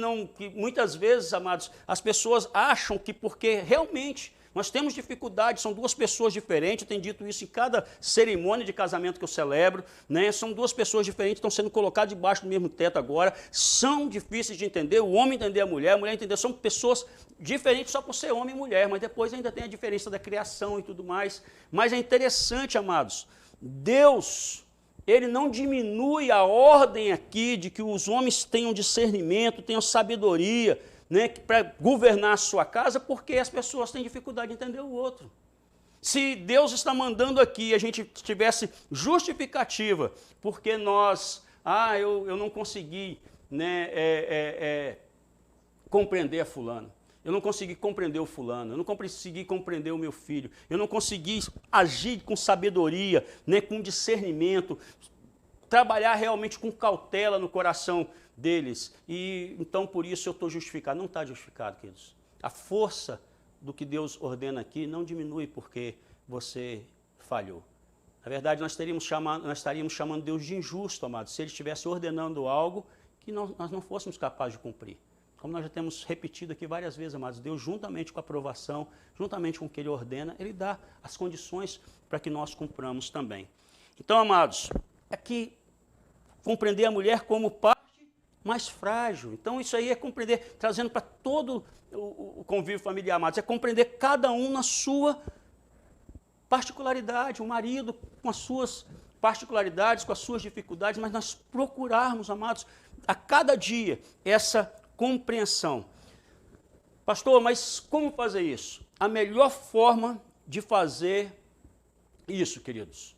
muitas vezes, amados, as pessoas acham que porque realmente Nós temos dificuldade, são duas pessoas diferentes, eu tenho dito isso em cada cerimônia de casamento que eu celebro, né? São duas pessoas diferentes, estão sendo colocadas debaixo do mesmo teto agora, são difíceis de entender, o homem entender a mulher entender, são pessoas diferentes só por ser homem e mulher, mas depois ainda tem a diferença da criação e tudo mais. Mas é interessante, amados, Deus, Ele não diminui a ordem aqui de que os homens tenham discernimento, tenham sabedoria, né, para governar a sua casa, porque as pessoas têm dificuldade de entender o outro. Se Deus está mandando aqui, a gente tivesse justificativa, porque nós, eu não consegui, né, compreender a fulano, eu não consegui compreender o fulano, eu não consegui compreender o meu filho, eu não consegui agir com sabedoria, né, com discernimento, trabalhar realmente com cautela no coração deles. E então por isso eu estou justificado. Não está justificado, queridos. A força do que Deus ordena aqui não diminui porque você falhou. Na verdade, nós estaríamos chamando Deus de injusto, amados, se Ele estivesse ordenando algo que nós não fôssemos capazes de cumprir. Como nós já temos repetido aqui várias vezes, amados, Deus, juntamente com a aprovação, juntamente com o que Ele ordena, Ele dá as condições para que nós cumpramos também. Então, amados, aqui compreender a mulher como parte mais frágil. Então, isso aí é compreender, trazendo para todo o convívio familiar, amados, é compreender cada um na sua particularidade, o marido com as suas particularidades, com as suas dificuldades, mas nós procurarmos, amados, a cada dia essa compreensão. Pastor, mas como fazer isso? A melhor forma de fazer isso, queridos,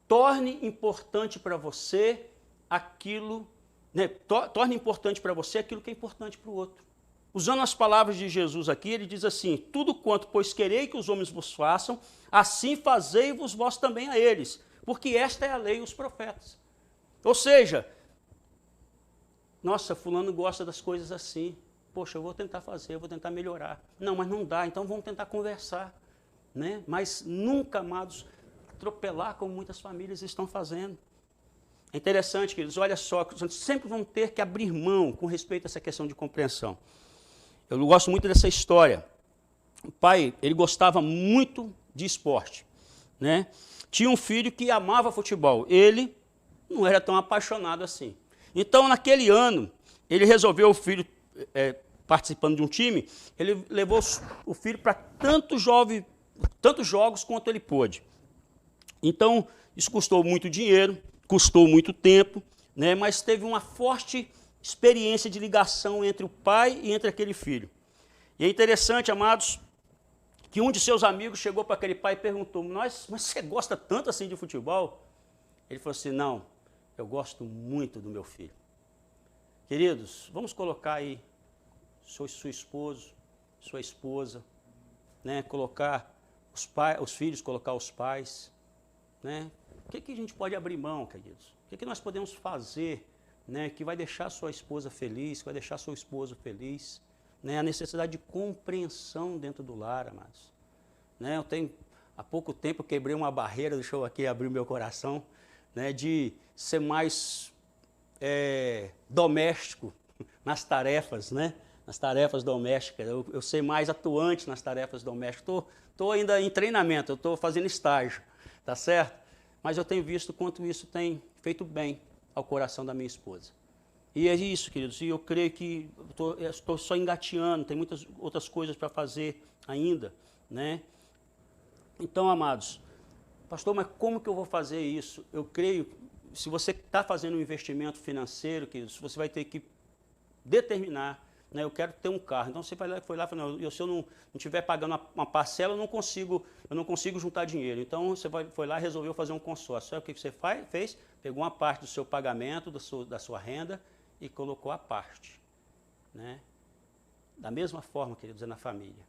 torne importante para você aquilo, né, torne importante para você aquilo que é importante para o outro. Usando as palavras de Jesus aqui, ele diz assim: tudo quanto, pois, querei que os homens vos façam, assim fazei-vos vós também a eles, porque esta é a lei e os profetas. Ou seja, nossa, fulano gosta das coisas assim, poxa, eu vou tentar fazer, eu vou tentar melhorar. Não, mas não dá, então vamos tentar conversar, né? Mas nunca, amados, atropelar como muitas famílias estão fazendo. É interessante, queridos, olha só, sempre vão ter que abrir mão com respeito a essa questão de compreensão. Eu gosto muito dessa história. O pai, ele gostava muito de esporte, né? Tinha um filho que amava futebol. Ele não era tão apaixonado assim. Então, naquele ano, ele resolveu, o filho participando de um time, ele levou o filho para tantos jogos quanto ele pôde. Então, isso custou muito dinheiro, custou muito tempo, né? Mas teve uma forte experiência de ligação entre o pai e entre aquele filho. E é interessante, amados, que um de seus amigos chegou para aquele pai e perguntou: mas você gosta tanto assim de futebol? Ele falou assim: não, eu gosto muito do meu filho. Queridos, vamos colocar aí seu esposo, sua esposa, né? Colocar os filhos, colocar os pais, né? O que a gente pode abrir mão, queridos? O que nós podemos fazer, né, que vai deixar sua esposa feliz, que vai deixar seu esposo feliz? Né? A necessidade de compreensão dentro do lar, amados. Né? Há pouco tempo, eu quebrei uma barreira, deixa eu aqui abrir o meu coração, né, de ser mais doméstico nas tarefas, né? Nas tarefas domésticas. Eu ser mais atuante nas tarefas domésticas. Estou ainda em treinamento, eu estou fazendo estágio, tá certo? Mas eu tenho visto quanto isso tem feito bem ao coração da minha esposa. E é isso, queridos, e eu creio que estou só engateando, tem muitas outras coisas para fazer ainda, né? Então, amados, pastor, mas como que eu vou fazer isso? Eu creio, se você está fazendo um investimento financeiro, queridos, você vai ter que determinar, né? Eu quero ter um carro. Então, você foi lá e falou: não, se eu não estiver pagando uma parcela, eu não consigo juntar dinheiro. Então, você foi lá e resolveu fazer um consórcio. Sabe o que você fez? Pegou uma parte do seu pagamento, da sua renda, e colocou à parte, né? Da mesma forma, queridos, é na família.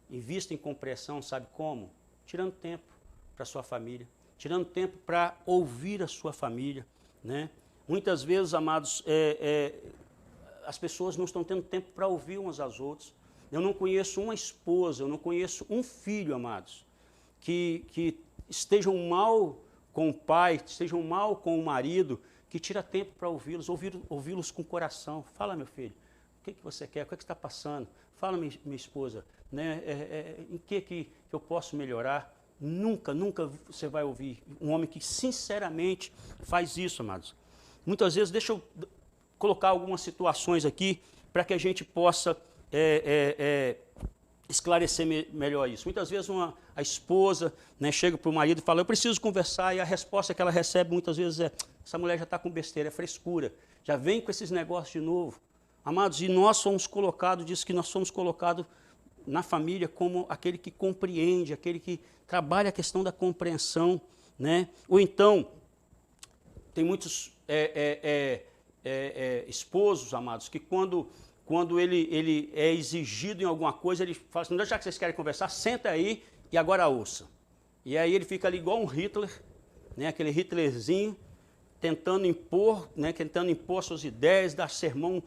Invista em compreensão, sabe como? Tirando tempo para a sua família, tirando tempo para ouvir a sua família, né? Muitas vezes, amados, as pessoas não estão tendo tempo para ouvir umas às outras. Eu não conheço uma esposa, eu não conheço um filho, amados, que estejam mal com o pai, estejam mal com o marido, que tira tempo para ouvi-los com o coração. Fala, meu filho, que você quer? O que está passando? Fala, minha esposa, né? Em que eu posso melhorar? Nunca você vai ouvir um homem que sinceramente faz isso, amados. Muitas vezes, deixa eu colocar algumas situações aqui para que a gente possa esclarecer melhor isso. Muitas vezes a esposa, né, chega para o marido e fala, eu preciso conversar, e a resposta que ela recebe muitas vezes é, essa mulher já está com besteira, é frescura, já vem com esses negócios de novo. Amados, e nós somos colocados, diz que nós somos colocados na família como aquele que compreende, aquele que trabalha a questão da compreensão, né? Ou então, tem muitos esposos, amados, que quando ele é exigido em alguma coisa, ele fala assim, já que vocês querem conversar, senta aí e agora ouça. E aí ele fica ali igual um Hitler, né, aquele Hitlerzinho, tentando impor suas ideias, dar sermão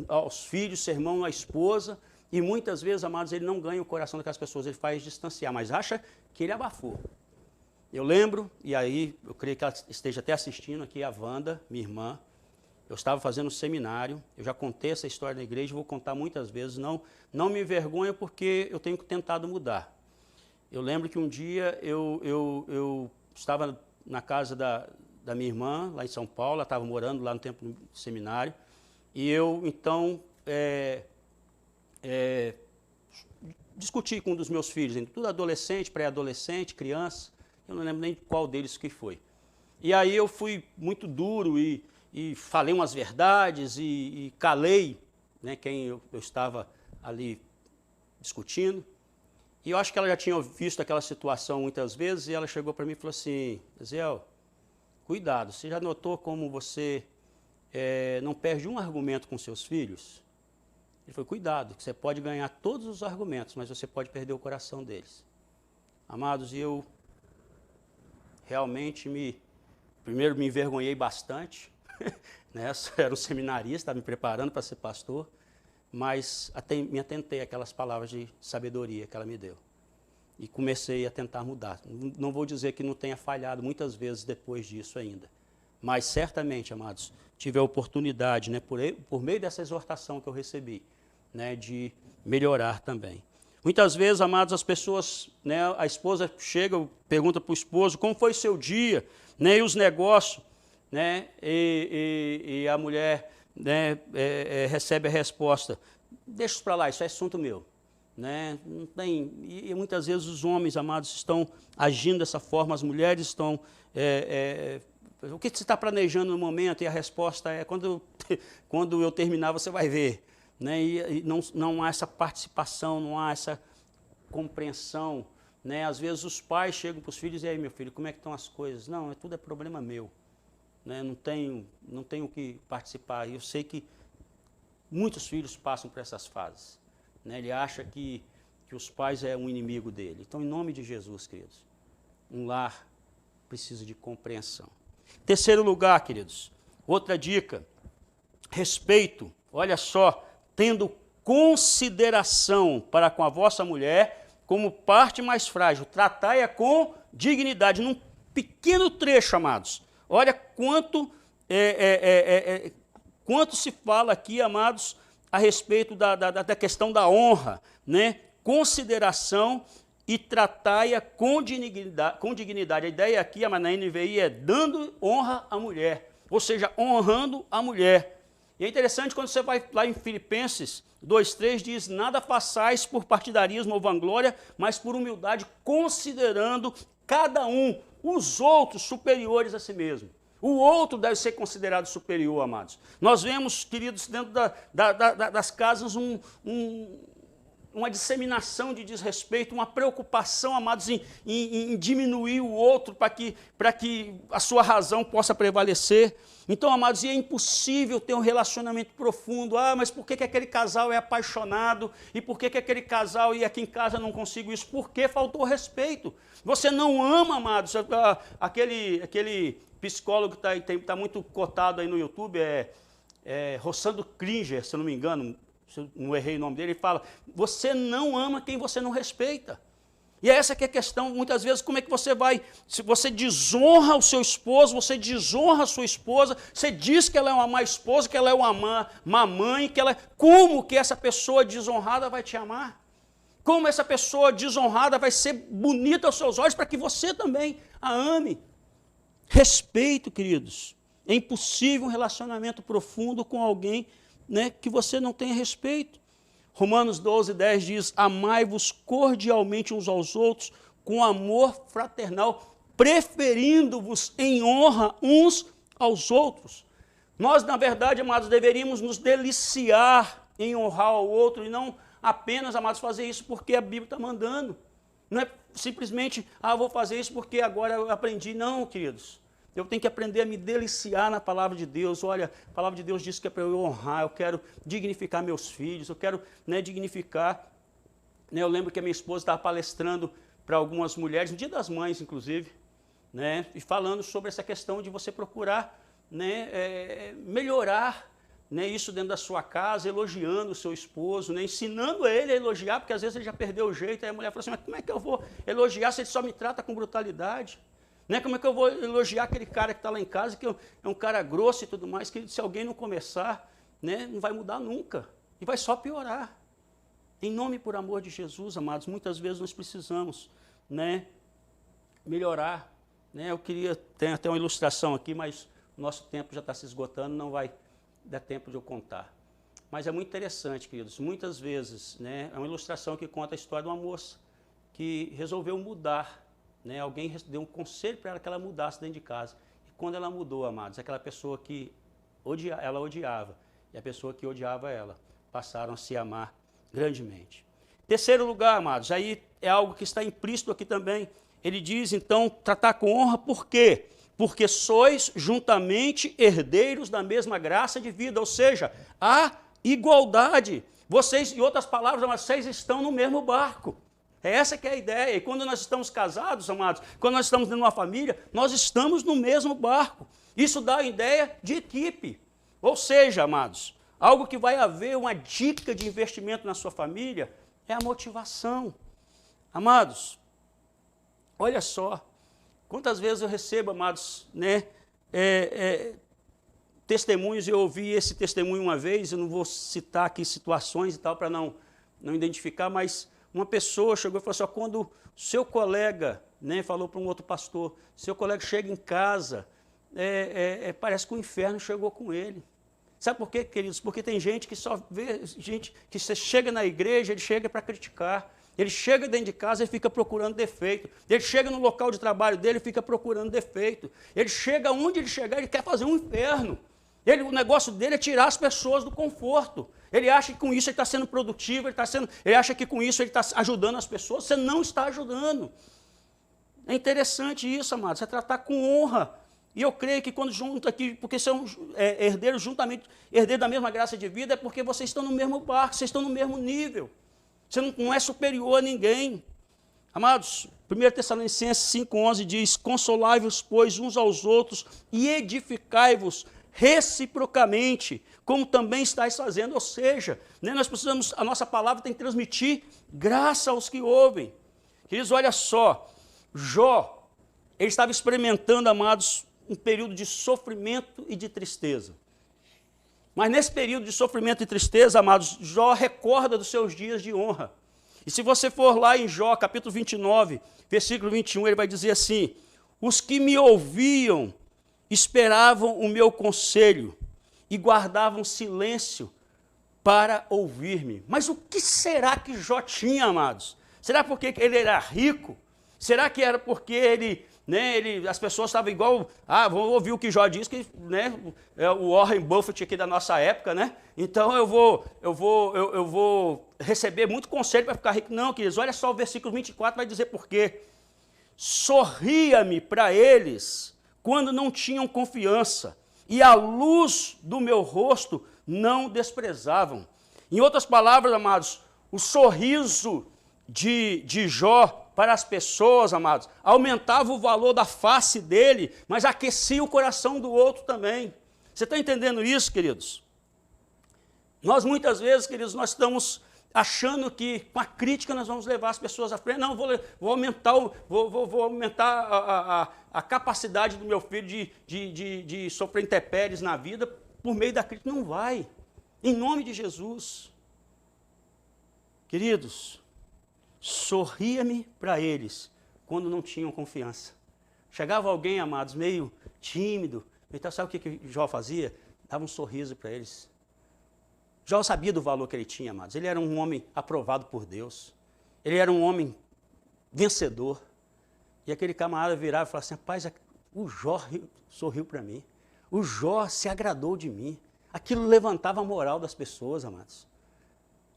aos filhos, sermão à esposa, e muitas vezes, amados, ele não ganha o coração daquelas pessoas, ele faz distanciar, mas acha que ele abafou. Eu lembro, e aí eu creio que ela esteja até assistindo aqui, a Wanda, minha irmã. Eu estava fazendo um seminário, eu já contei essa história na igreja, vou contar muitas vezes, não me envergonho porque eu tenho tentado mudar. Eu lembro que um dia eu estava na casa da minha irmã, lá em São Paulo, ela estava morando lá no tempo do seminário, e eu então discuti com um dos meus filhos, tudo adolescente, pré-adolescente, criança, eu não lembro nem qual deles que foi. E aí eu fui muito duro e falei umas verdades e calei, né, quem eu estava ali discutindo. E eu acho que ela já tinha visto aquela situação muitas vezes e ela chegou para mim e falou assim, Zéu, cuidado, você já notou como você não perde um argumento com seus filhos? Ele falou, cuidado, que você pode ganhar todos os argumentos, mas você pode perder o coração deles. Amados, eu realmente primeiro me envergonhei bastante, né? Eu era um seminarista, estava me preparando para ser pastor, mas me atentei àquelas palavras de sabedoria que ela me deu. E comecei a tentar mudar. Não vou dizer que não tenha falhado muitas vezes depois disso ainda, mas certamente, amados, tive a oportunidade, né, por meio dessa exortação que eu recebi, né, de melhorar também. Muitas vezes, amados, as pessoas, né, a esposa chega, pergunta para o esposo, como foi o seu dia, né, e os negócios, né, e a mulher, né, recebe a resposta, deixa isso para lá, isso é assunto meu. Né, não tem, e muitas vezes os homens, amados, estão agindo dessa forma, as mulheres estão... o que você está planejando no momento? E a resposta é, quando eu terminar, você vai ver. Né? E não há essa participação, não há essa compreensão. Né? Às vezes os pais chegam para os filhos e aí, meu filho, como é que estão as coisas? Não, tudo é problema meu. Né? Não tenho que participar. E eu sei que muitos filhos passam por essas fases. Né? Ele acha que os pais é um inimigo dele. Então, em nome de Jesus, queridos, um lar precisa de compreensão. Terceiro lugar, queridos, outra dica, respeito. Olha só, tendo consideração para com a vossa mulher como parte mais frágil, tratai-a com dignidade. Num pequeno trecho, amados, olha quanto se fala aqui, amados, a respeito da questão da honra, né? Consideração e tratai-a com dignidade. A ideia aqui, na NVI, é dando honra à mulher, ou seja, honrando a mulher. E é interessante quando você vai lá em Filipenses 2:3, diz, nada façais por partidarismo ou vanglória, mas por humildade, considerando cada um os outros superiores a si mesmo. O outro deve ser considerado superior, amados. Nós vemos, queridos, dentro das casas uma disseminação de desrespeito, uma preocupação, amados, em diminuir o outro para que a sua razão possa prevalecer. Então, amados, é impossível ter um relacionamento profundo. Ah, mas por que aquele casal é apaixonado? E por que aquele casal e aqui em casa não consigo isso? Porque faltou respeito. Você não ama, amados, aquele psicólogo que está muito cotado aí no YouTube, Rossandro Klinger, se eu não me engano, se eu não errei o nome dele, ele fala, você não ama quem você não respeita. E essa que é a questão, muitas vezes, como é que você vai, se você desonra o seu esposo, você desonra a sua esposa, você diz que ela é uma má esposa, que ela é uma má mãe, como que essa pessoa desonrada vai te amar? Como essa pessoa desonrada vai ser bonita aos seus olhos para que você também a ame? Respeito, queridos. É impossível um relacionamento profundo com alguém, né, que você não tenha respeito. Romanos 12:10 diz: amai-vos cordialmente uns aos outros com amor fraternal, preferindo-vos em honra uns aos outros. Nós, na verdade, amados, deveríamos nos deliciar em honrar ao outro e não apenas, amados, fazer isso porque a Bíblia está mandando. Não é simplesmente, vou fazer isso porque agora eu aprendi. Não, queridos. Eu tenho que aprender a me deliciar na palavra de Deus. Olha, a palavra de Deus diz que é para eu honrar, eu quero dignificar meus filhos, eu quero, né, dignificar. Né, eu lembro que a minha esposa estava palestrando para algumas mulheres, no Dia das Mães, inclusive, né, e falando sobre essa questão de você procurar, né, melhorar, né, isso dentro da sua casa, elogiando o seu esposo, né, ensinando ele a elogiar, porque às vezes ele já perdeu o jeito. Aí a mulher falou assim: mas como é que eu vou elogiar se ele só me trata com brutalidade? Né? Como é que eu vou elogiar aquele cara que está lá em casa, que é um cara grosso e tudo mais, que se alguém não começar, né, não vai mudar nunca, e vai só piorar. Em nome e por amor de Jesus, amados, muitas vezes nós precisamos, né, melhorar. Né? Eu queria ter até uma ilustração aqui, mas o nosso tempo já está se esgotando, não vai dar tempo de eu contar. Mas é muito interessante, queridos, muitas vezes, né, é uma ilustração que conta a história de uma moça que resolveu mudar. Né, alguém deu um conselho para ela que ela mudasse dentro de casa. E quando ela mudou, amados, aquela pessoa que ela odiava e a pessoa que odiava ela passaram a se amar grandemente. Terceiro lugar, amados, aí é algo que está implícito aqui também. Ele diz, então, tratar com honra, por quê? Porque sois juntamente herdeiros da mesma graça de vida, ou seja, há igualdade. Vocês, em outras palavras, vocês estão no mesmo barco. Essa que é a ideia. E quando nós estamos casados, amados, quando nós estamos dentro de uma família, nós estamos no mesmo barco. Isso dá a ideia de equipe. Ou seja, amados, algo que vai haver uma dica de investimento na sua família é a motivação. Amados, olha só, quantas vezes eu recebo, amados, né, testemunhos. Eu ouvi esse testemunho uma vez, eu não vou citar aqui situações e tal para não identificar, mas uma pessoa chegou e falou assim: quando seu colega, né, falou para um outro pastor, seu colega chega em casa, parece que o inferno chegou com ele. Sabe por quê, queridos? Porque tem gente que só vê, gente que você chega na igreja, ele chega para criticar. Ele chega dentro de casa e fica procurando defeito. Ele chega no local de trabalho dele e fica procurando defeito. Ele chega onde ele chegar, ele quer fazer um inferno. O negócio dele é tirar as pessoas do conforto. Ele acha que com isso ele está sendo produtivo, ele acha que com isso ele está ajudando as pessoas. Você não está ajudando. É interessante isso, amados, é tratar com honra. E eu creio que quando junta aqui, porque são herdeiros juntamente, herdeiros da mesma graça de vida, é porque vocês estão no mesmo barco, vocês estão no mesmo nível. Você não é superior a ninguém. Amados, 1 Tessalonicenses 5,11 diz: consolai-vos, pois, uns aos outros e edificai-vos reciprocamente, como também estáis fazendo. Ou seja, né, nós precisamos, a nossa palavra tem que transmitir graça aos que ouvem. Queridos, olha só, Jó, ele estava experimentando, amados, um período de sofrimento e de tristeza. Mas nesse período de sofrimento e tristeza, amados, Jó recorda dos seus dias de honra. E se você for lá em Jó, capítulo 29, versículo 21, ele vai dizer assim: os que me ouviam esperavam o meu conselho e guardavam silêncio para ouvir-me. Mas o que será que Jó tinha, amados? Será porque ele era rico? Será que era porque ele, né, as pessoas estavam igual, vou ouvir o que Jó diz, que, né, é o Warren Buffett aqui da nossa época, né? Então eu vou receber muito conselho para ficar rico. Não, queridos, olha só o versículo 24, vai dizer por quê. Sorria-me para eles quando não tinham confiança, e a luz do meu rosto não desprezavam. Em outras palavras, amados, o sorriso de Jó para as pessoas, amados, aumentava o valor da face dele, mas aquecia o coração do outro também. Você está entendendo isso, queridos? Nós muitas vezes, queridos, nós estamos achando que com a crítica nós vamos levar as pessoas à frente. Não, vou aumentar, vou aumentar a capacidade do meu filho de sofrer intempéries na vida por meio da crítica. Não vai. Em nome de Jesus. Queridos, sorria-me para eles quando não tinham confiança. Chegava alguém, amados, meio tímido. Então, sabe o que Jó fazia? Dava um sorriso para eles. Jó sabia do valor que ele tinha, amados. Ele era um homem aprovado por Deus. Ele era um homem vencedor. E aquele camarada virava e falava assim, rapaz, o Jó sorriu para mim. O Jó se agradou de mim. Aquilo levantava a moral das pessoas, amados.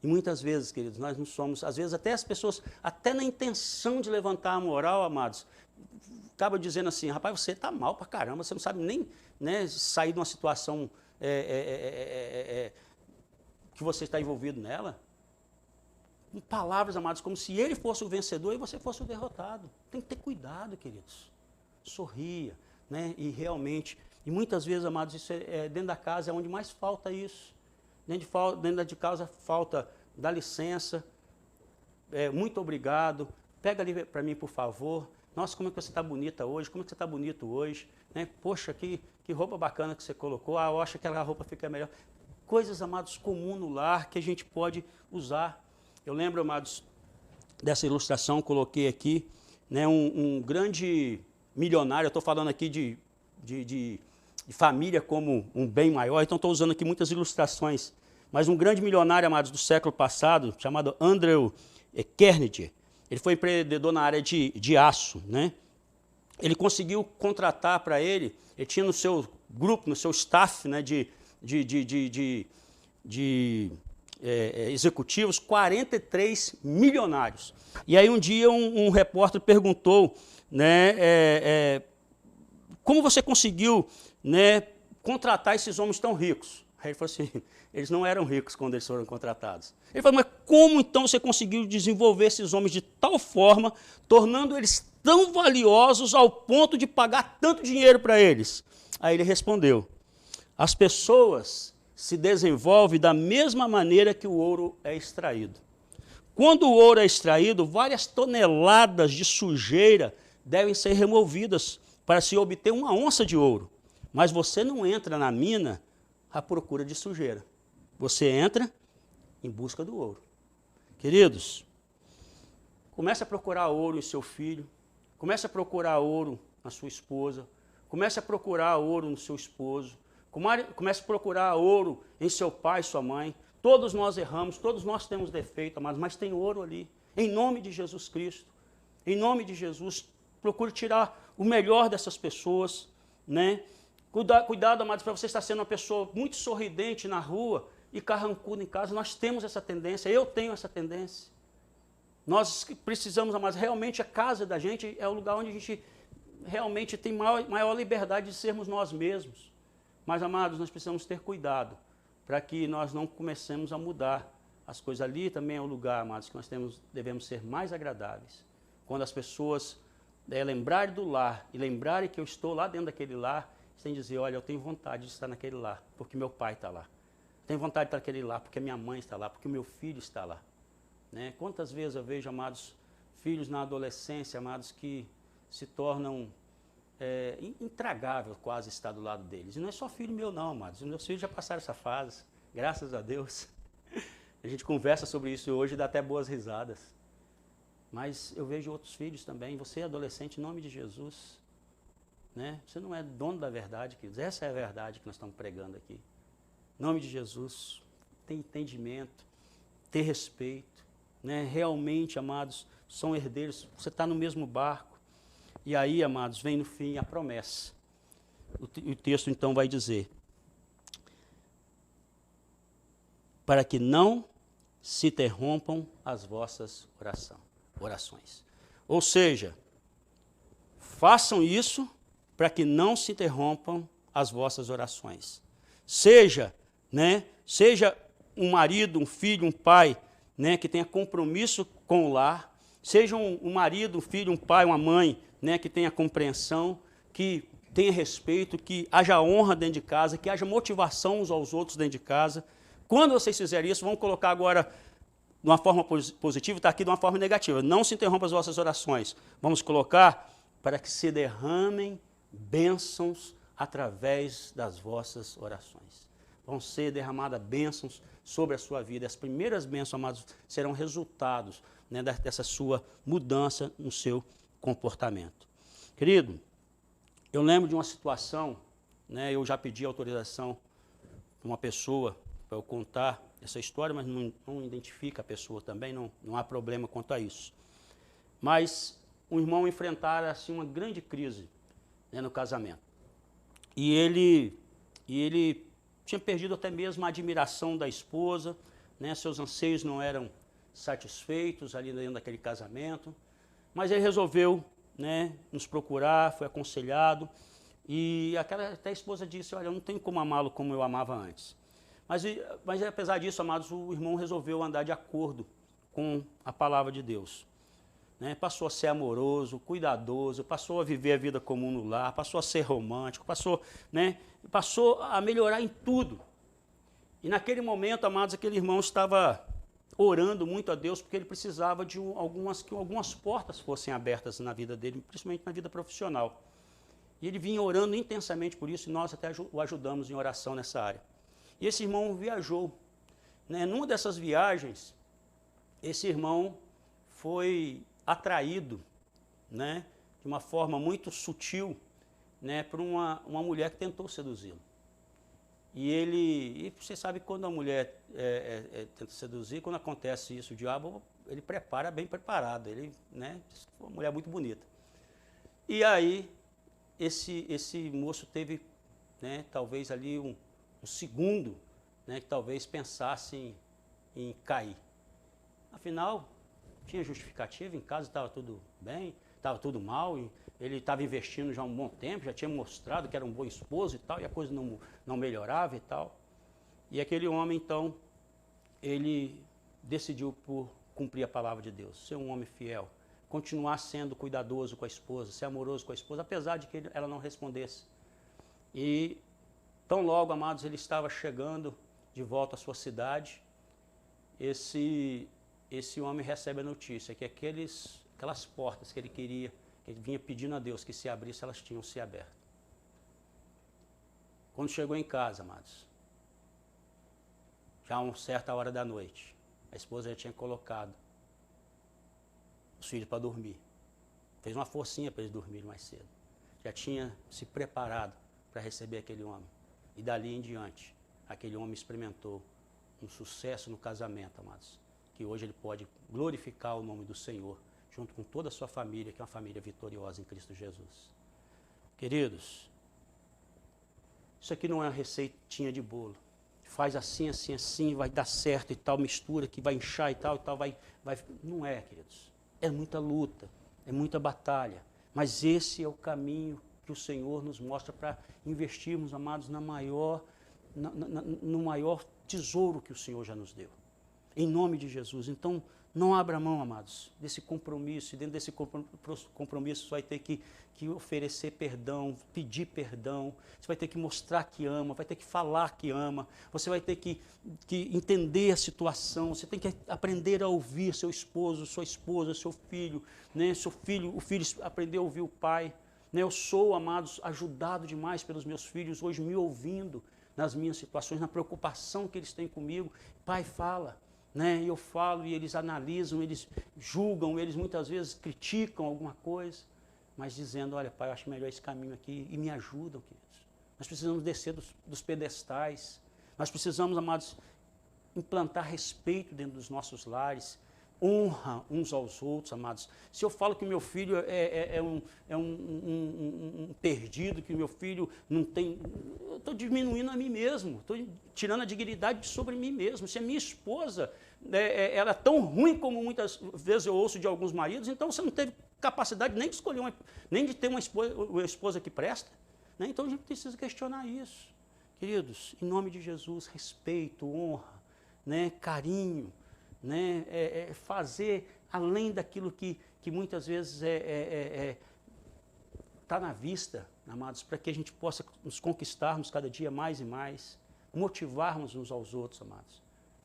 E muitas vezes, queridos, nós não somos, às vezes até as pessoas, até na intenção de levantar a moral, amados, acaba dizendo assim, rapaz, você está mal pra caramba, você não sabe nem, né, sair de uma situação que você está envolvido nela. Com palavras, amados, como se ele fosse o vencedor e você fosse o derrotado. Tem que ter cuidado, queridos. Sorria, né, e realmente, e muitas vezes, amados, isso dentro da casa é onde mais falta isso. Dentro de casa falta, dá licença, muito obrigado, pega ali para mim, por favor. Nossa, como é que você está bonita hoje? Como é que você está bonito hoje? Né? Poxa, que roupa bacana que você colocou. Ah, eu acho que aquela roupa fica melhor. Coisas, amados, comuns no lar que a gente pode usar. Eu lembro, amados, dessa ilustração, coloquei aqui, né, um grande milionário, eu estou falando aqui de família como um bem maior, então estou usando aqui muitas ilustrações. Mas um grande milionário, amados, do século passado, chamado Andrew Carnegie, ele foi empreendedor na área de aço, né? Ele conseguiu contratar para ele tinha no seu grupo, no seu staff, né, de executivos, 43 milionários. E aí um dia um repórter perguntou, né, como você conseguiu, né, contratar esses homens tão ricos? Aí ele falou assim, eles não eram ricos quando eles foram contratados. Ele falou, mas como então você conseguiu desenvolver esses homens de tal forma, tornando eles tão valiosos ao ponto de pagar tanto dinheiro para eles? Aí ele respondeu, as pessoas se desenvolvem da mesma maneira que o ouro é extraído. Quando o ouro é extraído, várias toneladas de sujeira devem ser removidas para se obter uma onça de ouro. Mas você não entra na mina à procura de sujeira. Você entra em busca do ouro. Queridos, comece a procurar ouro em seu filho, comece a procurar ouro na sua esposa, comece a procurar ouro no seu esposo, comece a procurar ouro em seu pai, sua mãe. Todos nós erramos, todos nós temos defeito, amados, mas tem ouro ali. Em nome de Jesus Cristo, em nome de Jesus, procure tirar o melhor dessas pessoas, né? Cuidado, amados, para você estar sendo uma pessoa muito sorridente na rua e carrancudo em casa. Nós temos essa tendência, eu tenho essa tendência. Nós precisamos, amados, realmente a casa da gente é o lugar onde a gente realmente tem maior liberdade de sermos nós mesmos. Mas, amados, nós precisamos ter cuidado para que nós não comecemos a mudar as coisas. Ali também é o lugar, amados, que nós devemos ser mais agradáveis. Quando as pessoas lembrarem do lar e lembrarem que eu estou lá dentro daquele lar, sem dizer, olha, eu tenho vontade de estar naquele lar, porque meu pai está lá. Eu tenho vontade de estar naquele lar, porque minha mãe está lá, porque o meu filho está lá. Né? Quantas vezes eu vejo, amados, filhos na adolescência, amados, que se tornam intragável quase estar do lado deles. E não é só filho meu não, amados. Os meus filhos já passaram essa fase, graças a Deus. A gente conversa sobre isso hoje e dá até boas risadas. Mas eu vejo outros filhos também. Você é adolescente, em nome de Jesus. Né? Você não é dono da verdade, queridos. Essa é a verdade que nós estamos pregando aqui. Em nome de Jesus, ter entendimento, ter respeito. Né? Realmente, amados, são herdeiros. Você está no mesmo barco. E aí, amados, vem no fim a promessa. O texto então vai dizer, para que não se interrompam as vossas orações. Ou seja, façam isso para que não se interrompam as vossas orações. Seja um marido, um filho, um pai, né, que tenha compromisso com o lar, seja um marido, um filho, um pai, uma mãe, né, que tenha compreensão, que tenha respeito, que haja honra dentro de casa, que haja motivação uns aos outros dentro de casa. Quando vocês fizerem isso, vamos colocar agora de uma forma positiva, está aqui de uma forma negativa. Não se interrompa as vossas orações. Vamos colocar para que se derramem bênçãos através das vossas orações. Vão ser derramadas bênçãos sobre a sua vida. As primeiras bênçãos, amados, serão resultados, né, dessa sua mudança no seu comportamento. Querido, eu lembro de uma situação, né, eu já pedi autorização para uma pessoa para eu contar essa história, mas não identifica a pessoa também, não há problema quanto a isso. Mas um irmão enfrentara assim, uma grande crise, né, no casamento. E ele tinha perdido até mesmo a admiração da esposa, né, seus anseios não eram satisfeitos ali dentro daquele casamento, mas ele resolveu, né, nos procurar, foi aconselhado, e até a esposa disse, olha, eu não tenho como amá-lo como eu amava antes. Mas apesar disso, amados, o irmão resolveu andar de acordo com a palavra de Deus. Né? Passou a ser amoroso, cuidadoso, passou a viver a vida comum no lar, passou a ser romântico, passou a melhorar em tudo. E naquele momento, amados, aquele irmão estava orando muito a Deus porque ele precisava de que algumas portas fossem abertas na vida dele, principalmente na vida profissional. E ele vinha orando intensamente por isso e nós até o ajudamos em oração nessa área. E esse irmão viajou. Né? Numa dessas viagens, esse irmão foi atraído, né, de uma forma muito sutil, né, por uma mulher que tentou seduzi-lo. E você sabe que quando a mulher tenta seduzir, quando acontece isso, o diabo, ele prepara bem preparado, ele, né, uma mulher muito bonita. E aí, esse moço teve, né, talvez ali um segundo, né, que talvez pensasse em cair. Afinal, tinha justificativa, em casa estava tudo bem, estava tudo mal, e ele estava investindo já há um bom tempo, já tinha mostrado que era um bom esposo e tal, e a coisa não melhorava e tal. E aquele homem, então, ele decidiu por cumprir a palavra de Deus, ser um homem fiel, continuar sendo cuidadoso com a esposa, ser amoroso com a esposa, apesar de que ela não respondesse. E tão logo, amados, ele estava chegando de volta à sua cidade, esse homem recebe a notícia que aquelas portas que ele queria, que ele vinha pedindo a Deus que se abrisse, elas tinham se aberto. Quando chegou em casa, amados, já a uma certa hora da noite, a esposa já tinha colocado os filhos para dormir. Fez uma forcinha para eles dormirem mais cedo. Já tinha se preparado para receber aquele homem. E dali em diante, aquele homem experimentou um sucesso no casamento, amados, que hoje ele pode glorificar o nome do Senhor, junto com toda a sua família, que é uma família vitoriosa em Cristo Jesus. Queridos, isso aqui não é uma receitinha de bolo. Faz assim, assim, assim, vai dar certo e tal, mistura que vai inchar e tal, vai. Não é, queridos. É muita luta, é muita batalha. Mas esse é o caminho que o Senhor nos mostra para investirmos, amados, no maior tesouro que o Senhor já nos deu. Em nome de Jesus. Então, não abra mão, amados, desse compromisso. E dentro desse compromisso, você vai ter que oferecer perdão, pedir perdão. Você vai ter que mostrar que ama, vai ter que falar que ama. Você vai ter que entender a situação. Você tem que aprender a ouvir seu esposo, sua esposa, seu filho. Né? O filho aprender a ouvir o pai. Né? Eu sou, amados, ajudado demais pelos meus filhos hoje me ouvindo nas minhas situações, na preocupação que eles têm comigo. Pai, fala. Né? Eu falo e eles analisam, eles julgam, eles muitas vezes criticam alguma coisa, mas dizendo, olha, pai, eu acho melhor esse caminho aqui, e me ajudam, queridos. Nós precisamos descer dos pedestais, nós precisamos, amados, implantar respeito dentro dos nossos lares, honra uns aos outros, amados. Se eu falo que o meu filho é um perdido, que o meu filho não tem... Eu estou diminuindo a mim mesmo, estou tirando a dignidade sobre mim mesmo. Se a minha esposa ela é tão ruim como muitas vezes eu ouço de alguns maridos, então você não teve capacidade nem de escolher, nem de ter uma esposa que presta. Né? Então a gente precisa questionar isso. Queridos, em nome de Jesus, respeito, honra, né? Carinho, né? Fazer além daquilo que muitas vezes está na vista, amados, para que a gente possa nos conquistarmos cada dia mais e mais, motivarmos uns aos outros, amados.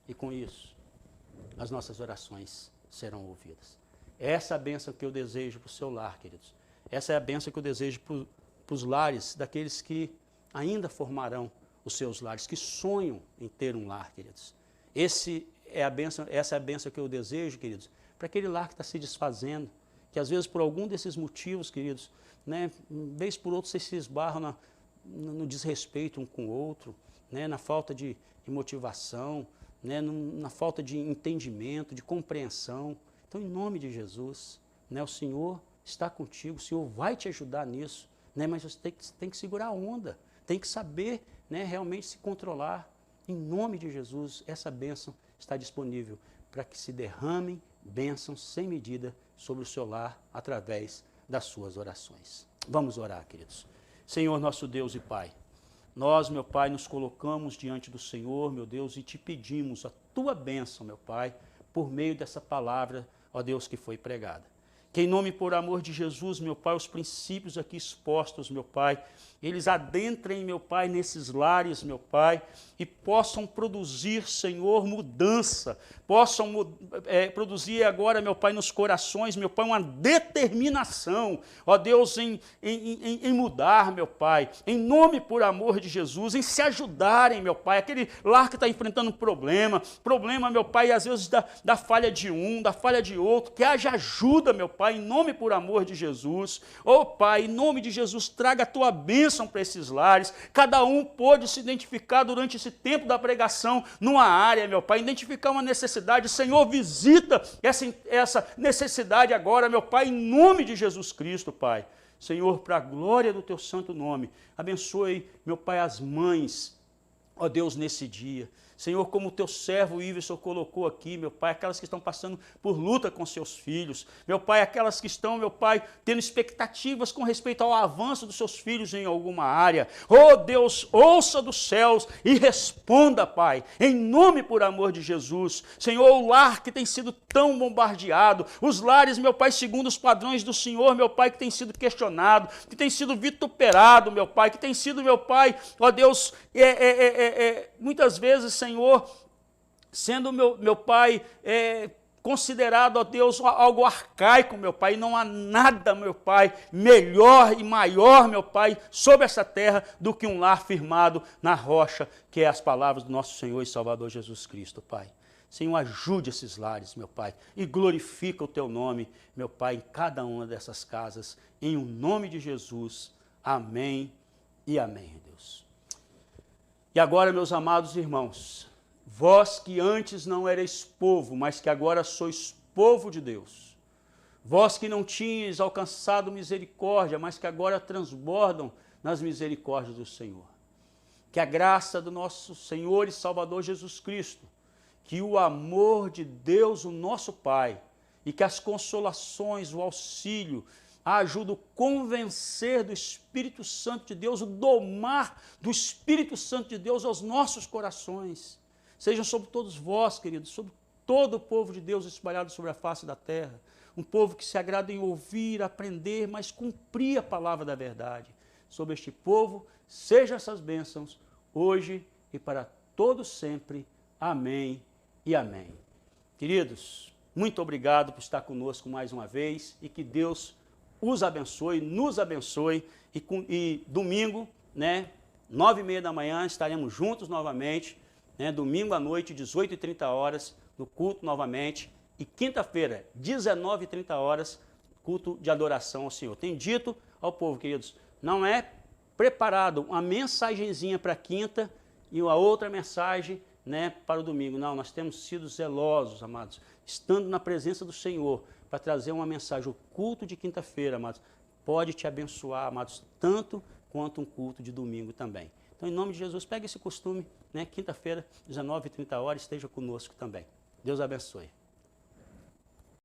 E com isso, as nossas orações serão ouvidas. Essa é a bênção que eu desejo para o seu lar, queridos. Essa é a bênção que eu desejo para os lares daqueles que ainda formarão os seus lares, que sonham em ter um lar, queridos. Essa é a bênção que eu desejo, queridos, para aquele lar que está se desfazendo, que às vezes por algum desses motivos, queridos, né, vez por outra vocês se esbarram no desrespeito um com o outro, né, na falta de motivação, né, na falta de entendimento, de compreensão. Então, em nome de Jesus, né, o Senhor está contigo, o Senhor vai te ajudar nisso, né, mas você tem que segurar a onda, tem que saber, né, realmente se controlar. Em nome de Jesus, essa bênção está disponível para que se derramem bênçãos sem medida sobre o seu lar através das suas orações. Vamos orar, queridos. Senhor, nosso Deus e Pai, nós, meu Pai, nos colocamos diante do Senhor, meu Deus, e te pedimos a tua bênção, meu Pai, por meio dessa palavra, ó Deus, que foi pregada. Que em nome e por amor de Jesus, meu Pai, os princípios aqui expostos, meu Pai, eles adentrem, meu Pai, nesses lares, meu Pai, e possam produzir, Senhor, mudança, possam produzir agora, meu Pai, nos corações, meu Pai, uma determinação, ó Deus, em mudar, meu Pai, em nome e por amor de Jesus, em se ajudarem, meu Pai, aquele lar que está enfrentando problema, meu Pai, às vezes da falha de um, da falha de outro, que haja ajuda, meu Pai, em nome e por amor de Jesus. Ó Pai, em nome de Jesus, traga a tua bênção para esses lares. Cada um pôde se identificar durante esse tempo da pregação numa área, meu Pai, identificar uma necessidade. Senhor, visita essa necessidade agora, meu Pai, em nome de Jesus Cristo, Pai. Senhor, para a glória do teu santo nome, abençoe, meu Pai, as mães, ó Deus, nesse dia. Senhor, como o teu servo Iverson colocou aqui, meu Pai, aquelas que estão passando por luta com seus filhos, meu Pai, aquelas que estão, meu Pai, tendo expectativas com respeito ao avanço dos seus filhos em alguma área. Oh Deus, ouça dos céus e responda, Pai, em nome e por amor de Jesus. Senhor, o lar que tem sido tão bombardeado, os lares, meu Pai, segundo os padrões do Senhor, meu Pai, que tem sido questionado, que tem sido vituperado, meu Pai, que tem sido, meu Pai, ó Deus, muitas vezes, Senhor, sendo meu Pai considerado, ó Deus, algo arcaico, meu Pai, e não há nada, meu Pai, melhor e maior, meu Pai, sobre essa terra do que um lar firmado na rocha, que é as palavras do nosso Senhor e Salvador Jesus Cristo, Pai. Senhor, ajude esses lares, meu Pai, e glorifica o teu nome, meu Pai, em cada uma dessas casas, em o nome de Jesus. Amém e amém, Deus. E agora, meus amados irmãos, vós que antes não erais povo, mas que agora sois povo de Deus, vós que não tinhas alcançado misericórdia, mas que agora transbordam nas misericórdias do Senhor, que a graça do nosso Senhor e Salvador Jesus Cristo, que o amor de Deus, o nosso Pai, e que as consolações, o auxílio, a ajuda, o convencer do Espírito Santo de Deus, o domar do Espírito Santo de Deus aos nossos corações, sejam sobre todos vós, queridos, sobre todo o povo de Deus espalhado sobre a face da terra, um povo que se agrada em ouvir, aprender, mas cumprir a palavra da verdade. Sobre este povo, sejam essas bênçãos, hoje e para todos sempre. Amém e amém. Queridos, muito obrigado por estar conosco mais uma vez e que Deus os abençoe, nos abençoe e domingo, né, 9h30 da manhã, estaremos juntos novamente, né, domingo à noite, 18h30, no culto novamente, e quinta-feira, 19h30, culto de adoração ao Senhor. Tenho dito ao povo, queridos, não é preparado uma mensagenzinha para quinta e uma outra mensagem, né, para o domingo. Não, nós temos sido zelosos, amados, estando na presença do Senhor, para trazer uma mensagem. O culto de quinta-feira, amados, pode te abençoar, amados, tanto quanto um culto de domingo também. Então, em nome de Jesus, pegue esse costume, né, quinta-feira, 19h30, esteja conosco também. Deus abençoe.